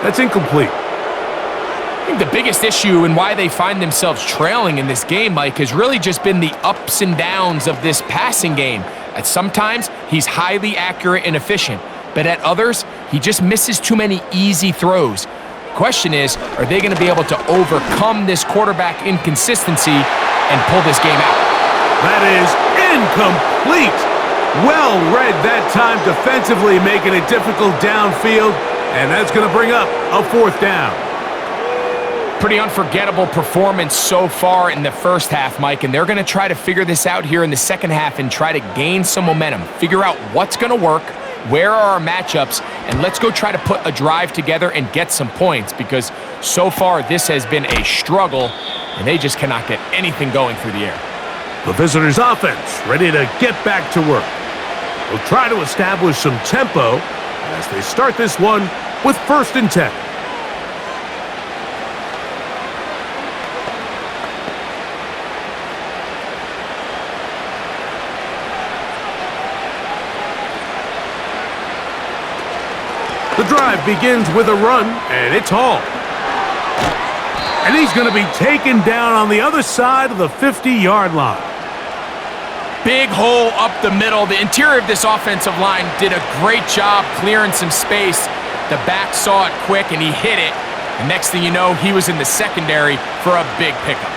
That's incomplete. I think the biggest issue and why they find themselves trailing in this game, Mike, has really just been the ups and downs of this passing game. At sometimes, he's highly accurate and efficient, but at others, he just misses too many easy throws. Question is, are they going to be able to overcome this quarterback inconsistency and pull this game out? That is incomplete. Well read that time defensively, making it difficult downfield, and that's going to bring up a 4th down. Pretty unforgettable performance so far in the 1st half, Mike, and they're going to try to figure this out here in the 2nd half and try to gain some momentum, figure out what's going to work, where are our matchups, and let's go try to put a drive together and get some points, because so far this has been a struggle, and they just cannot get anything going through the air. The visitors' offense ready to get back to work. They'll try to establish some tempo as they start this one with 1st and 10. The drive begins with a run, and it's Hall. And he's going to be taken down on the other side of the 50-yard line. Big hole up the middle. The interior of this offensive line did a great job clearing some space. The back saw it quick, and he hit it. And next thing you know, he was in the secondary for a big pickup.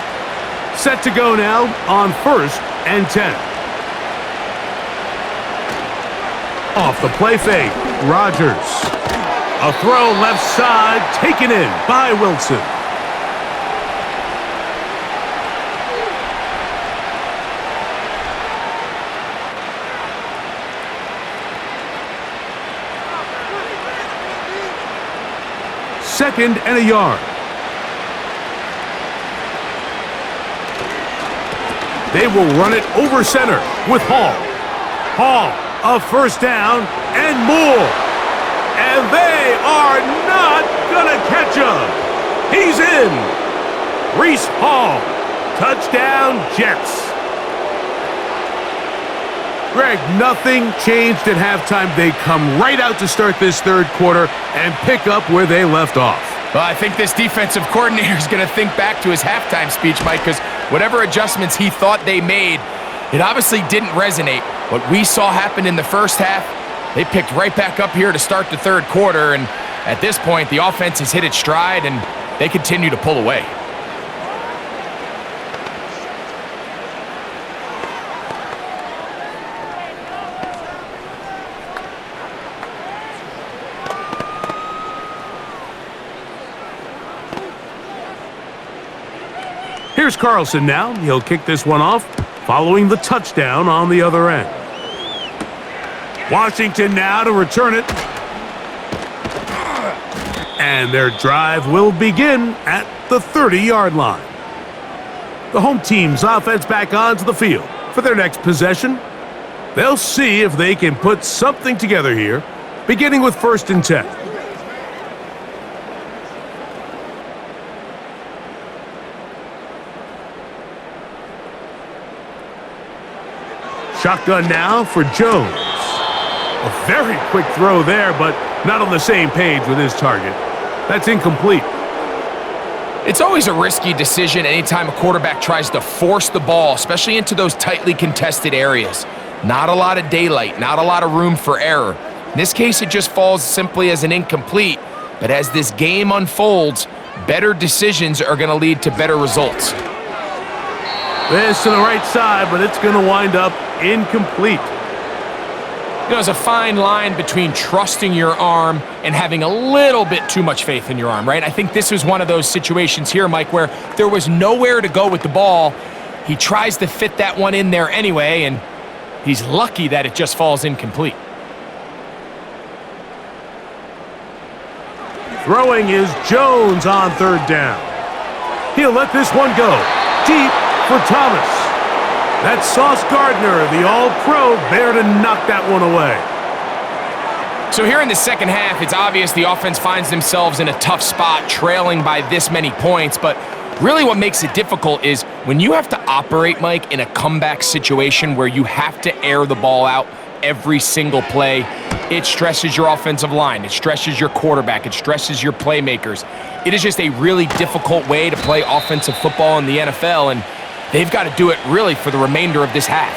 Set to go now on 1st and 10. Off the play fake, Rodgers. A throw left side, taken in by Wilson. Second and a yard. They will run it over center with Hall. Hall, a first down and more. And they are not gonna catch him. He's in. Breece Hall, touchdown Jets. Greg, nothing changed at halftime. They come right out to start this third quarter and pick up where they left off. Well, I think this defensive coordinator is going to think back to his halftime speech, Mike, because whatever adjustments he thought they made, it obviously didn't resonate. What we saw happen in the first half, they picked right back up here to start the third quarter, and at this point, the offense has hit its stride, and they continue to pull away. Here's Carlson now. He'll kick this one off, following the touchdown on the other end. Washington now to return it. And their drive will begin at the 30-yard line. The home team's offense back onto the field for their next possession. They'll see if they can put something together here, beginning with 1st and 10. Shotgun now for Jones. A very quick throw there, but not on the same page with his target. That's incomplete. It's always a risky decision anytime a quarterback tries to force the ball, especially into those tightly contested areas. Not a lot of daylight, not a lot of room for error. In this case, it just falls simply as an incomplete. But as this game unfolds, better decisions are going to lead to better results. This to the right side, but it's going to wind up incomplete. You know, there's a fine line between trusting your arm and having a little bit too much faith in your arm, right? I think this was one of those situations here, Mike, where there was nowhere to go with the ball. He tries to fit that one in there anyway, and he's lucky that it just falls incomplete. Throwing is Jones on 3rd down. He'll let this one go deep for Thomas. That's Sauce Gardner, the all-pro, there to knock that one away. So here in the second half, it's obvious the offense finds themselves in a tough spot, trailing by this many points. But really what makes it difficult is when you have to operate, Mike, in a comeback situation where you have to air the ball out every single play, it stresses your offensive line. It stresses your quarterback. It stresses your playmakers. It is just a really difficult way to play offensive football in the NFL, and they've got to do it really for the remainder of this half.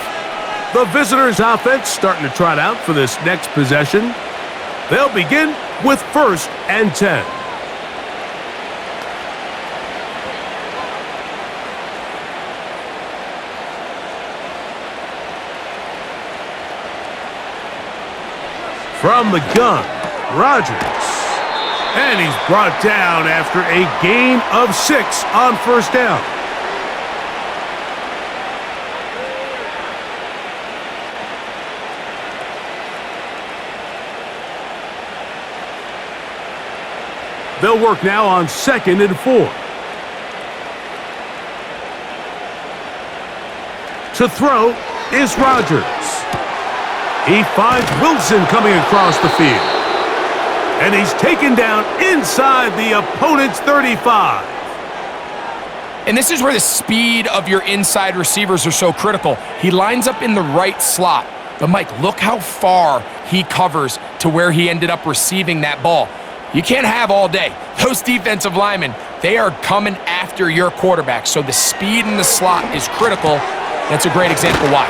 The visitors' offense starting to trot out for this next possession. They'll begin with 1st and 10. From the gun, Rodgers. And he's brought down after a gain of 6 on 1st down. They'll work now on 2nd and 4. To throw is Rodgers. He finds Wilson coming across the field. And he's taken down inside the opponent's 35. And this is where the speed of your inside receivers are so critical. He lines up in the right slot. But Mike, look how far he covers to where he ended up receiving that ball. You can't have all day. Those defensive linemen, they are coming after your quarterback. So the speed in the slot is critical. That's a great example why.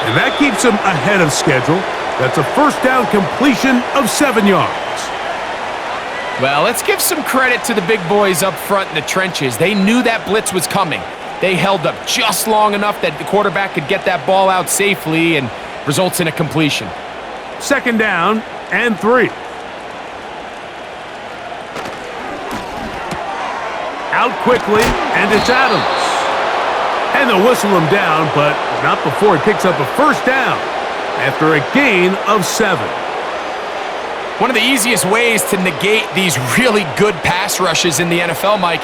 And that keeps him ahead of schedule. That's a 1st down completion of 7 yards. Well, let's give some credit to the big boys up front in the trenches. They knew that blitz was coming. They held up just long enough that the quarterback could get that ball out safely and results in a completion. 2nd down and 3. Out quickly, and it's Adams. And they'll whistle him down, but not before he picks up a 1st down after a gain of 7. One of the easiest ways to negate these really good pass rushes in the NFL, Mike,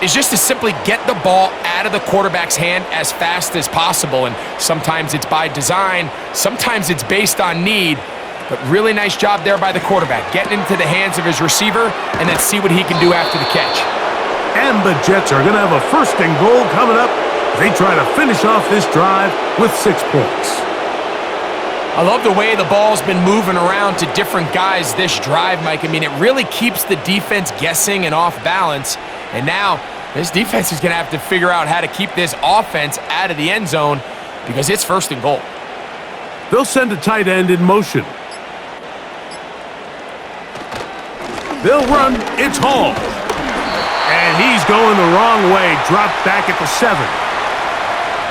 is just to simply get the ball out of the quarterback's hand as fast as possible. And sometimes it's by design, sometimes it's based on need. But really nice job there by the quarterback, getting into the hands of his receiver and then see what he can do after the catch. And the Jets are going to have a 1st and goal coming up. They try to finish off this drive with 6 points. I love the way the ball's been moving around to different guys this drive, Mike. I mean, it really keeps the defense guessing and off balance. And now this defense is going to have to figure out how to keep this offense out of the end zone because it's 1st and goal. They'll send a tight end in motion. They'll run. It's Hall. And he's going the wrong way. Dropped back at the 7.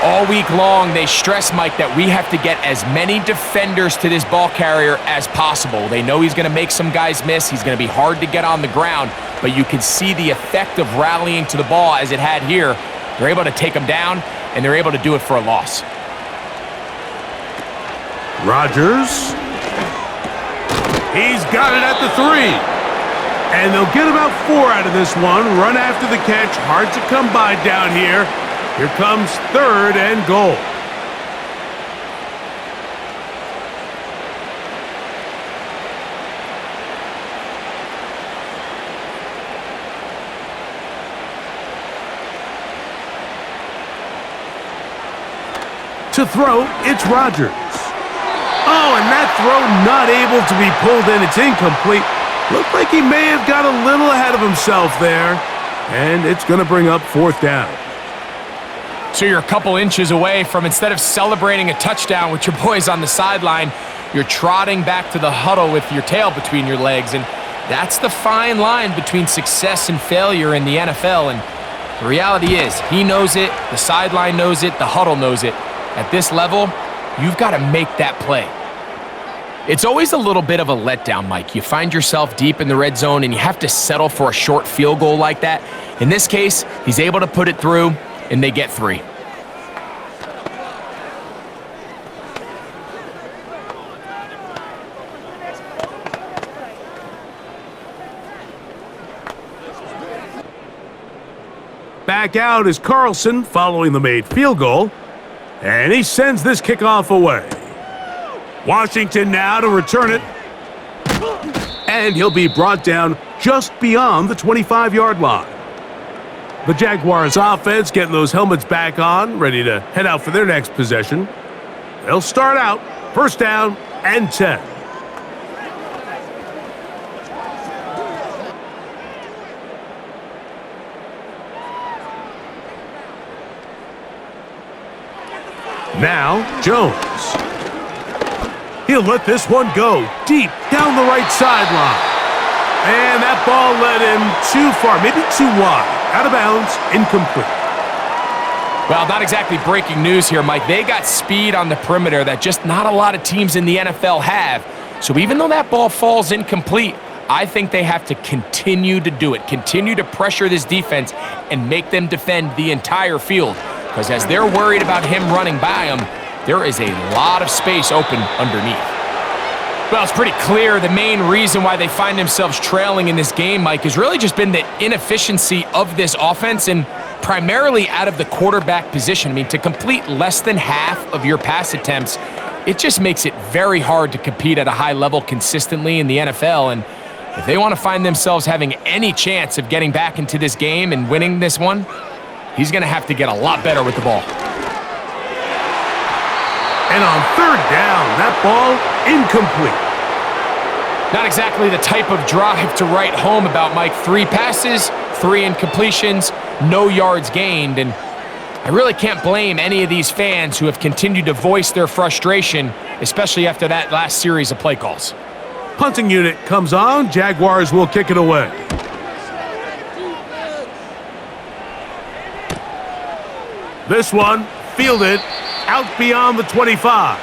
All week long, they stress, Mike, that we have to get as many defenders to this ball carrier as possible. They know he's going to make some guys miss. He's going to be hard to get on the ground, but you can see the effect of rallying to the ball as it had here. They're able to take him down, and they're able to do it for a loss. Rodgers. He's got it at the 3. And they'll get about 4 out of this one. Run after the catch. Hard to come by down here. Here comes 3rd and goal. To throw, it's Rodgers. Oh, and that throw not able to be pulled in. It's incomplete. Looked like he may have got a little ahead of himself there. And it's going to bring up 4th down. So you're a couple inches away from, instead of celebrating a touchdown with your boys on the sideline, you're trotting back to the huddle with your tail between your legs. And that's the fine line between success and failure in the NFL. And the reality is, he knows it, the sideline knows it, the huddle knows it. At this level, you've got to make that play. It's always a little bit of a letdown, Mike. You find yourself deep in the red zone and you have to settle for a short field goal like that. In this case, he's able to put it through, and they get 3. Back out is Carlson following the made field goal. And he sends this kickoff away. Washington now to return it. And he'll be brought down just beyond the 25-yard line. The Jaguars offense getting those helmets back on, ready to head out for their next possession. They'll start out 1st down and 10. Now, Jones. He'll let this one go deep down the right sideline. And that ball led him too far, maybe too wide. Out of bounds, incomplete. Well, not exactly breaking news here, Mike. They got speed on the perimeter that just not a lot of teams in the NFL have. So even though that ball falls incomplete, I think they have to continue to do it, continue to pressure this defense and make them defend the entire field. Because as they're worried about him running by them, there is a lot of space open underneath. Well, it's pretty clear the main reason why they find themselves trailing in this game, Mike, has really just been the inefficiency of this offense and primarily out of the quarterback position. I mean, to complete less than half of your pass attempts, it just makes it very hard to compete at a high level consistently in the NFL. And if they want to find themselves having any chance of getting back into this game and winning this one, he's going to have to get a lot better with the ball. And on 3rd down, that ball incomplete. Not exactly the type of drive to write home about, Mike. 3 passes, 3 incompletions, no yards gained. And I really can't blame any of these fans who have continued to voice their frustration, especially after that last series of play calls. Punting unit comes on. Jaguars will kick it away. This one fielded out beyond the 25.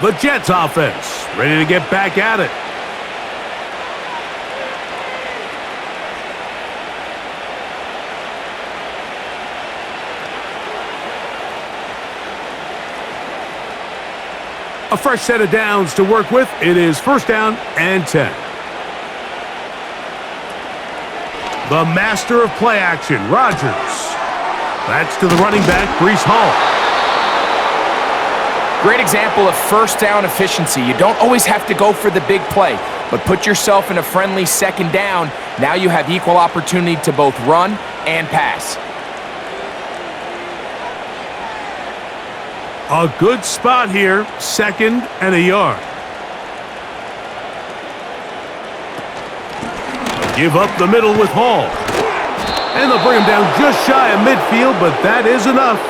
The Jets offense ready to get back at it. A fresh set of downs to work with. It is first down and 10. The master of play action, Rodgers. That's to the running back, Breece Hall. Great example of first down efficiency. You don't always have to go for the big play, but put yourself in a friendly second down. Now you have equal opportunity to both run and pass. A good spot here, second and a yard. Give up the middle with Hall. And they'll bring him down just shy of midfield, but that is enough.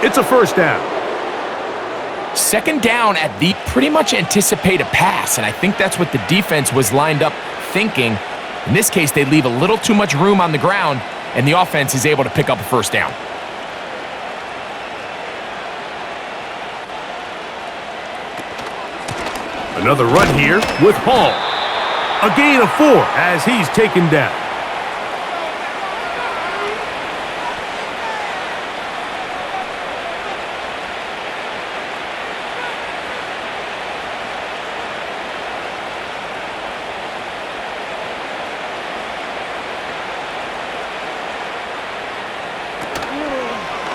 It's a first down. Second down at the pretty much anticipate a pass, and I think that's what the defense was lined up thinking. In this case, they leave a little too much room on the ground, and the offense is able to pick up a first down. Another run here with Hall. A gain of 4 as he's taken down.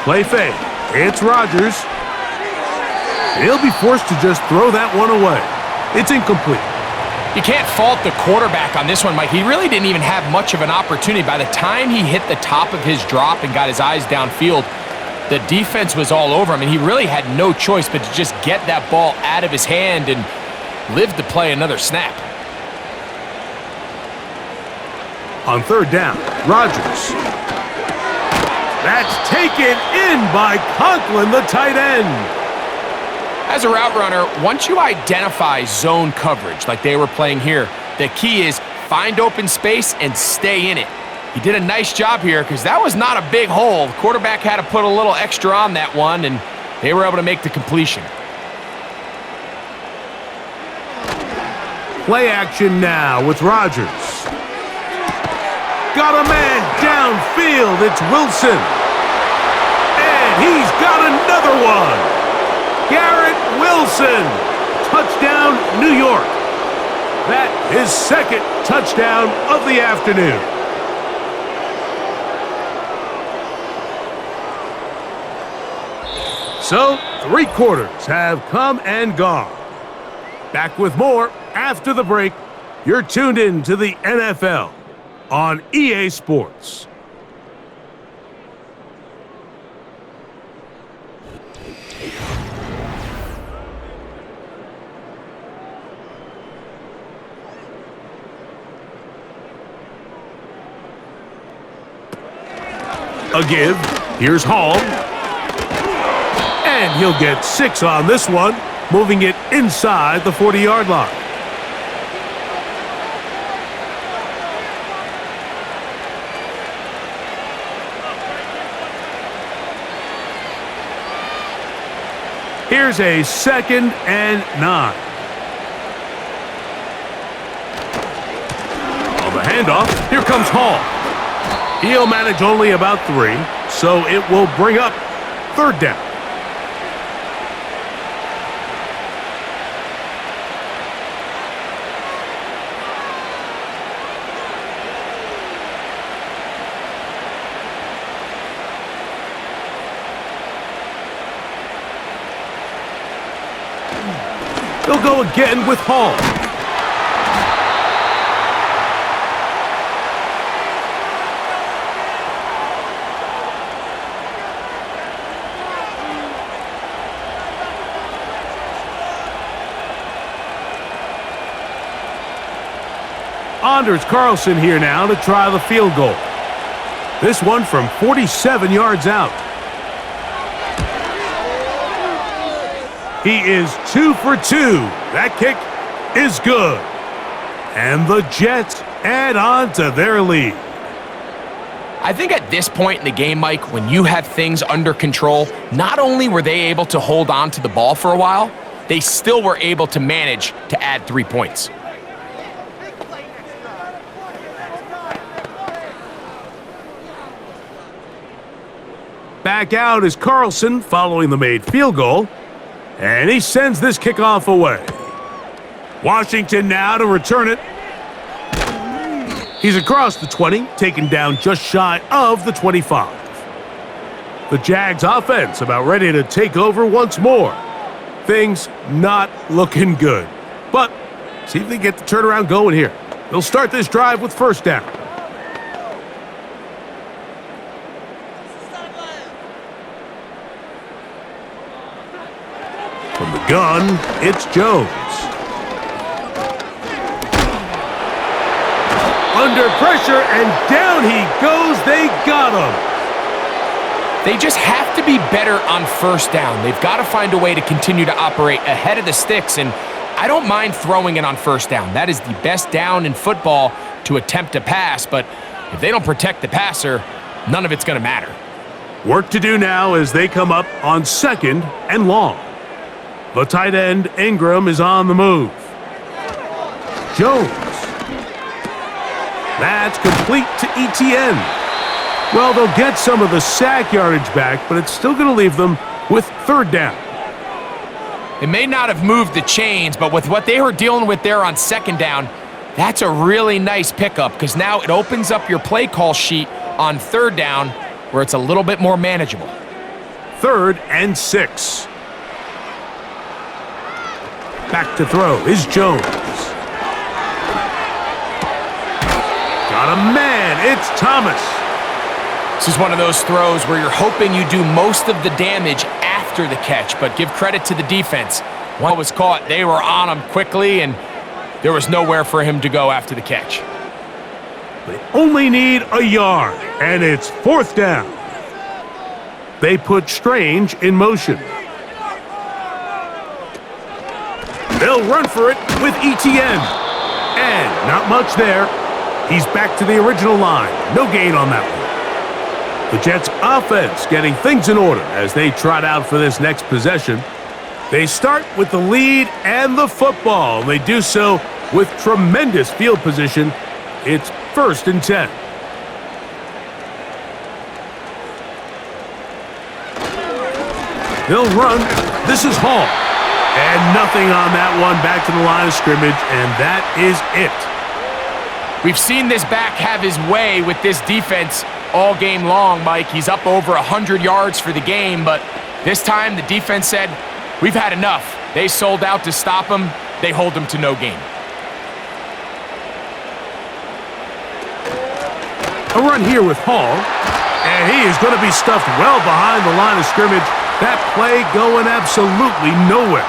Play fake. It's Rodgers. He'll be forced to just throw that one away. It's incomplete. You can't fault the quarterback on this one, Mike. He really didn't even have much of an opportunity. By the time he hit the top of his drop and got his eyes downfield, the defense was all over him, and he really had no choice but to just get that ball out of his hand and live to play another snap. On third down, Rodgers. That's taken in by Conklin, the tight end. As a route runner, once you identify zone coverage like they were playing here, the key is find open space and stay in it. He did a nice job here because that was not a big hole. The quarterback had to put a little extra on that one, and they were able to make the completion. Play action now with Rodgers. Got a man downfield. It's Wilson. And he's got another one. Garrett Wilson. Touchdown, New York. That is second touchdown of the afternoon. So, 3 quarters have come and gone. Back with more after the break. You're tuned in to the NFL on EA Sports. A give. Here's Hall. And he'll get 6 on this one, moving it inside the 40-yard line. Here's a 2nd and 9. On the handoff, here comes Hall. He'll manage only about 3, so it will bring up third down. They'll go again with Hall. Anders Carlson here now to try the field goal. This one from 47 yards out. He is 2 for 2. That kick is good. And the Jets add on to their lead. I think at this point in the game, Mike, when you have things under control, not only were they able to hold on to the ball for a while, they still were able to manage to add 3 points. Back out is Carlson following the made field goal, and he sends this kickoff away. Washington now to return it. He's across the 20, taken down just shy of the 25. The Jags offense about ready to take over once more. Things not looking good, but see if they get the turnaround going here. They'll start this drive with first down. From the gun, it's Jones. Under pressure, and down he goes. They got him. They just have to be better on first down. They've got to find a way to continue to operate ahead of the sticks, and I don't mind throwing it on first down. That is the best down in football to attempt a pass, but if they don't protect the passer, none of it's going to matter. Work to do now as they come up on second and long. The tight end, Ingram, is on the move. Jones. That's complete to ETN. Well, they'll get some of the sack yardage back, but it's still going to leave them with third down. It may not have moved the chains, but with what they were dealing with there on second down, that's a really nice pickup because now it opens up your play call sheet on third down where it's a little bit more manageable. 3rd and 6. Back to throw is Jones. Got a man, it's Thomas. This is one of those throws where you're hoping you do most of the damage after the catch, but give credit to the defense. One was caught, they were on him quickly, and there was nowhere for him to go after the catch. They only need a yard, and it's 4th down. They put Strange in motion. They'll run for it with ETN. And not much there. He's back to the original line. No gain on that one. The Jets offense getting things in order as they trot out for this next possession. They start with the lead and the football. They do so with tremendous field position. It's 1st and 10. They'll run. This is Hall. And nothing on that one. Back to the line of scrimmage, and that is it. We've seen this back have his way with this defense all game long, Mike. He's up over 100 yards for the game, but this time the defense said, we've had enough. They sold out to stop him. They hold him to no gain. A run here with Hall, and he is going to be stuffed well behind the line of scrimmage. That play going absolutely nowhere.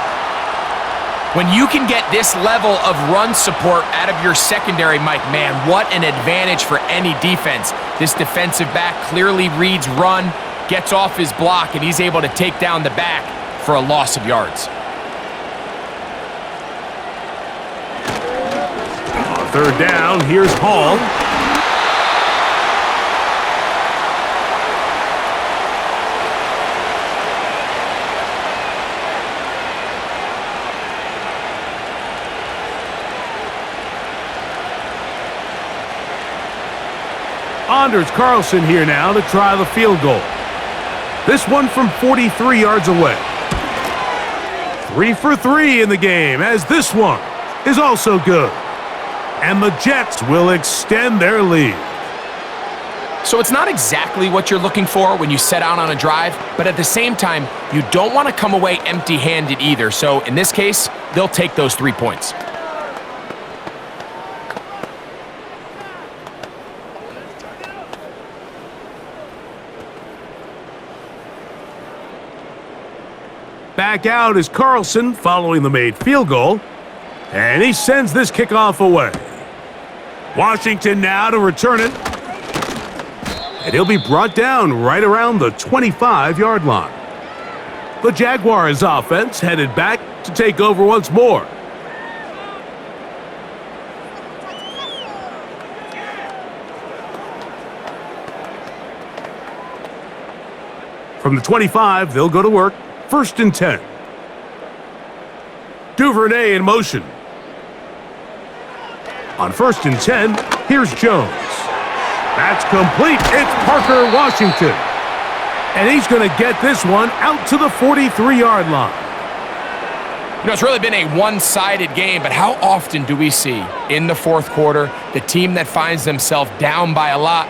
When you can get this level of run support out of your secondary, Mike, man, what an advantage for any defense. This defensive back clearly reads run, gets off his block, and he's able to take down the back for a loss of yards. On 3rd down, here's Hall. Anders Carlson here now to try the field goal. This one from 43 yards away. 3 for 3 in the game, as this one is also good. And the Jets will extend their lead. So it's not exactly what you're looking for when you set out on a drive, but at the same time, you don't want to come away empty-handed either. So in this case, they'll take those 3 points. Back out is Carlson following the made field goal, and he sends this kickoff away. Washington now to return it, and he'll be brought down right around the 25-yard line. The Jaguars offense headed back to take over once more. From the 25, they'll go to work. 1st and 10. Duvernay in motion. On 1st and 10, here's Jones. That's complete. It's Parker Washington. And he's going to get this one out to the 43-yard line. You know, it's really been a one-sided game, but how often do we see in the fourth quarter the team that finds themselves down by a lot,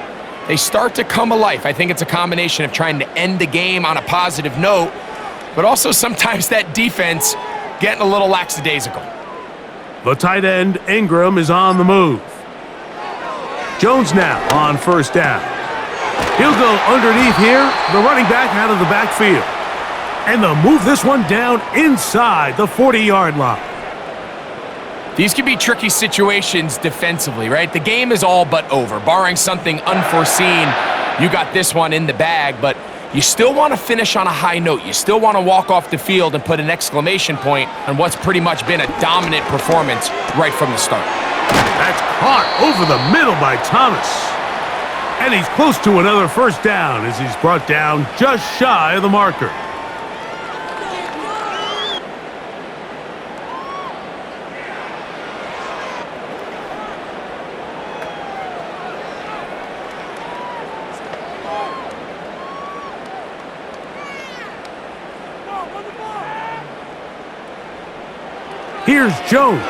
they start to come alive? I think it's a combination of trying to end the game on a positive note, but also sometimes that defense getting a little lackadaisical. The tight end, Ingram, is on the move. Jones now on 1st down. He'll go underneath here, the running back out of the backfield. And they'll move this one down inside the 40-yard line. These can be tricky situations defensively, right? The game is all but over. Barring something unforeseen, you got this one in the bag, but you still want to finish on a high note. You still want to walk off the field and put an exclamation point on what's pretty much been a dominant performance right from the start. That's caught over the middle by Thomas. And he's close to another 1st down as he's brought down just shy of the marker. Here's Jones.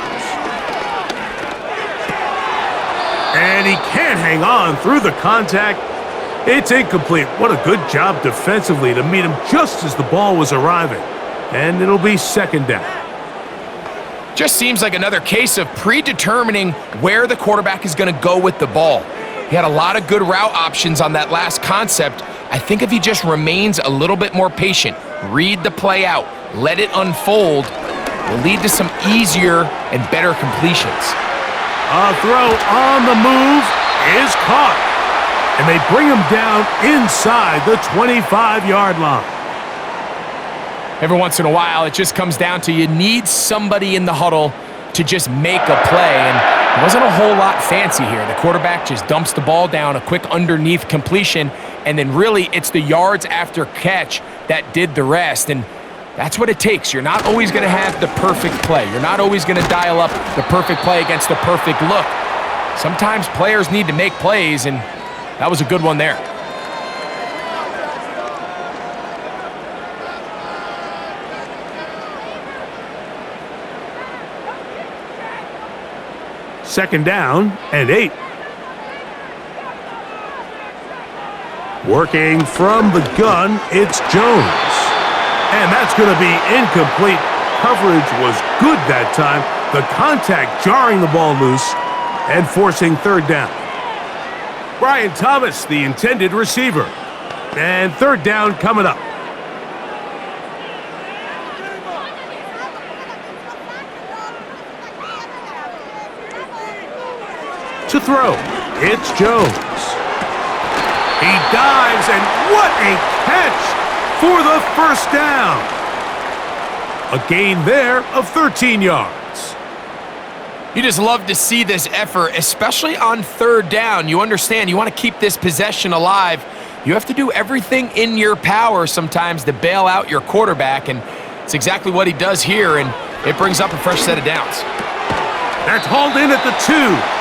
And he can't hang on through the contact. It's incomplete. What a good job defensively to meet him just as the ball was arriving. And it'll be 2nd down. Just seems like another case of predetermining where the quarterback is going to go with the ball. He had a lot of good route options on that last concept. I think if he just remains a little bit more patient, read the play out, let it unfold, will lead to some easier and better completions. A throw on the move is caught. And they bring him down inside the 25-yard line. Every once in a while, it just comes down to you need somebody in the huddle to just make a play. And it wasn't a whole lot fancy here. The quarterback just dumps the ball down, a quick underneath completion, and then really it's the yards after catch that did the rest. And that's what it takes. You're not always going to have the perfect play. You're not always going to dial up the perfect play against the perfect look. Sometimes players need to make plays, and that was a good one there. Second down and 8. Working from the gun, it's Jones. And that's going to be incomplete. Coverage was good that time. The contact jarring the ball loose and forcing 3rd down. Brian Thomas, the intended receiver. And 3rd down coming up. To throw, it's Jones. He dives, and what a catch for the 1st down. A gain there of 13 yards. You just love to see this effort, especially on 3rd down. You understand, you want to keep this possession alive. You have to do everything in your power sometimes to bail out your quarterback, and it's exactly what he does here, and it brings up a fresh set of downs. That's hauled in at the 2.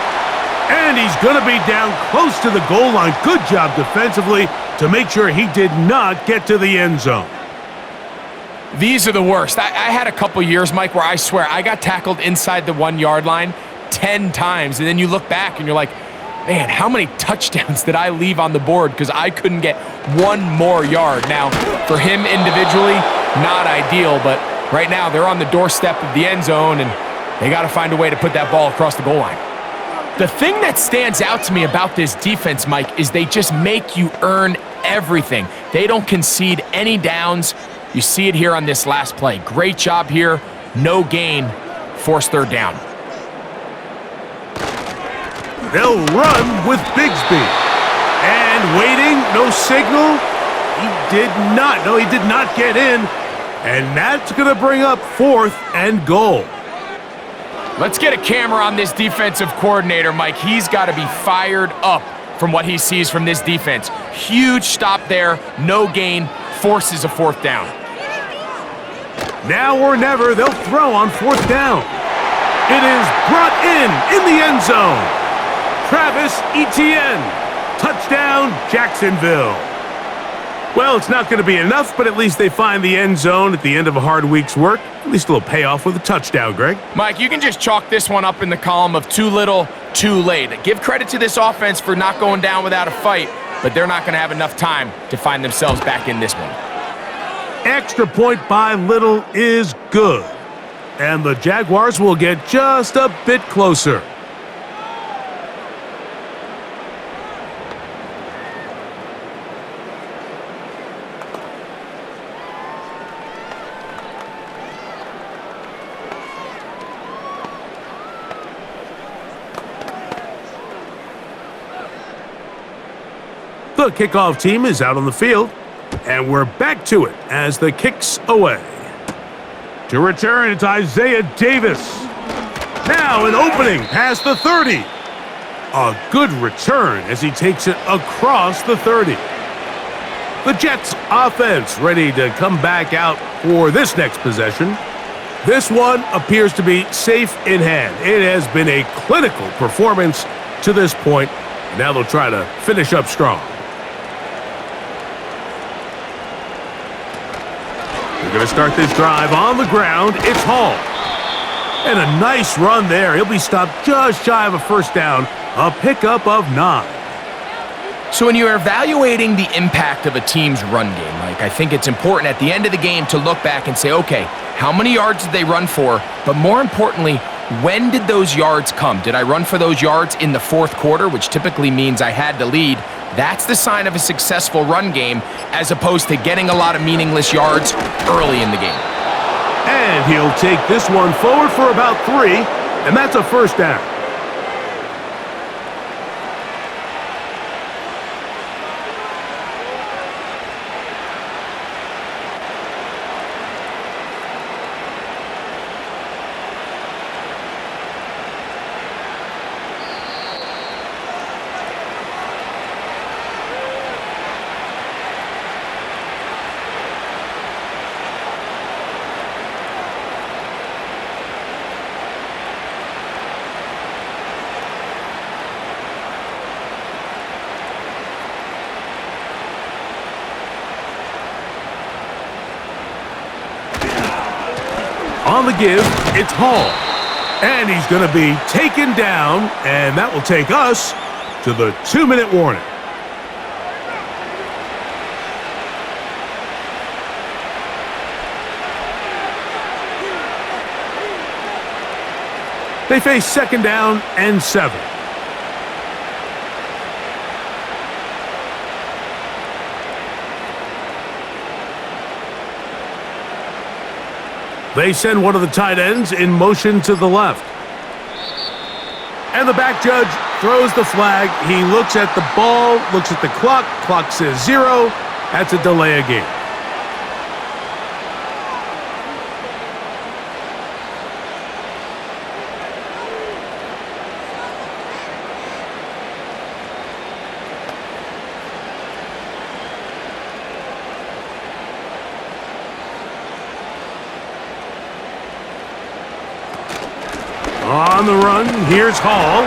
And he's going to be down close to the goal line. Good job defensively to make sure he did not get to the end zone. These are the worst. I had a couple years, Mike, where I swear I got tackled inside the 1-yard line 10 times. And then you look back and you're like, man, how many touchdowns did I leave on the board because I couldn't get one more yard? Now, for him individually, not ideal. But right now they're on the doorstep of the end zone, and they got to find a way to put that ball across the goal line. The thing that stands out to me about this defense, Mike, is they just make you earn everything. They don't concede any downs. You see it here on this last play. Great job here. No gain. Forced 3rd down. They'll run with Bigsby. And waiting, no signal. He did not get in. And that's going to bring up 4th and goal. Let's get a camera on this defensive coordinator, Mike. He's got to be fired up from what he sees from this defense. Huge stop there, no gain, forces a fourth down. Now or never, they'll throw on fourth down. It is brought in the end zone. Travis Etienne. Touchdown, Jacksonville. Well, it's not going to be enough, but at least they find the end zone at the end of a hard week's work. At least a little payoff with a touchdown, Greg. Mike, you can just chalk this one up in the column of too little, too late. Give credit to this offense for not going down without a fight, but they're not going to have enough time to find themselves back in this one. Extra point by little is good. And the Jaguars will get just a bit closer. The kickoff team is out on the field, and we're back to it as the kick's away. To return, it's Isaiah Davis. Now an opening past the 30. A good return as he takes it across the 30. The Jets offense ready to come back out for this next possession. This one appears to be safe in hand. It has been a clinical performance to this point. Now they'll try to finish up strong. They're going to start this drive on the ground. It's Hall. And a nice run there. He'll be stopped just shy of a first down. A pickup of 9. So when you're evaluating the impact of a team's run game, Mike, I think it's important at the end of the game to look back and say, okay, how many yards did they run for? But more importantly, when did those yards come? Did I run for those yards in the fourth quarter, which typically means I had to lead? That's the sign of a successful run game, as opposed to getting a lot of meaningless yards early in the game. And he'll take this one forward for about 3, and that's a first down. On the give, it's Hall. And he's going to be taken down, and that will take us to the 2-minute warning. They face second down and 7. They send one of the tight ends in motion to the left. And the back judge throws the flag. He looks at the ball, looks at the clock. Clock says 0. That's a delay of game. On the run, here's Hall.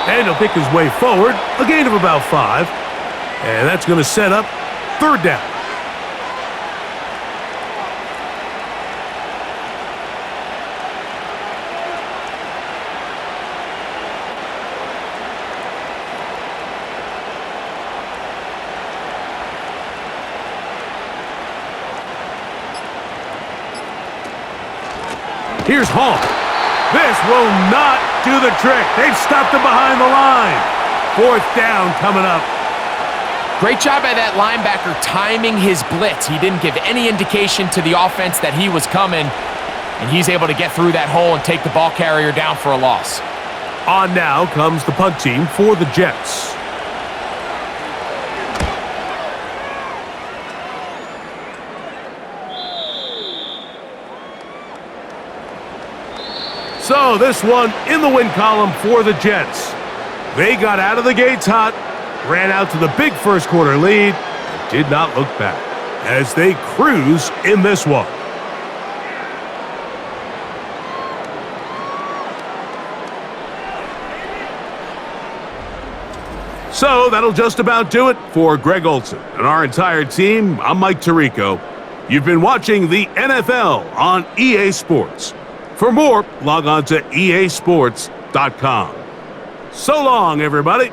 And he'll pick his way forward, a gain of about 5. And that's going to set up third down. Here's Hall. This will not do the trick. They've stopped him behind the line. Fourth down coming up. Great job by that linebacker timing his blitz. He didn't give any indication to the offense that he was coming, and he's able to get through that hole and take the ball carrier down for a loss. On now comes the punt team for the Jets. So this one in the win column for the Jets. They got out of the gates hot, ran out to the big first quarter lead, and did not look back. as they cruise in this one. So that'll just about do it for Greg Olson and our entire team. I'm Mike Tirico. You've been watching the NFL on EA Sports. For more, log on to easports.com. So long, everybody.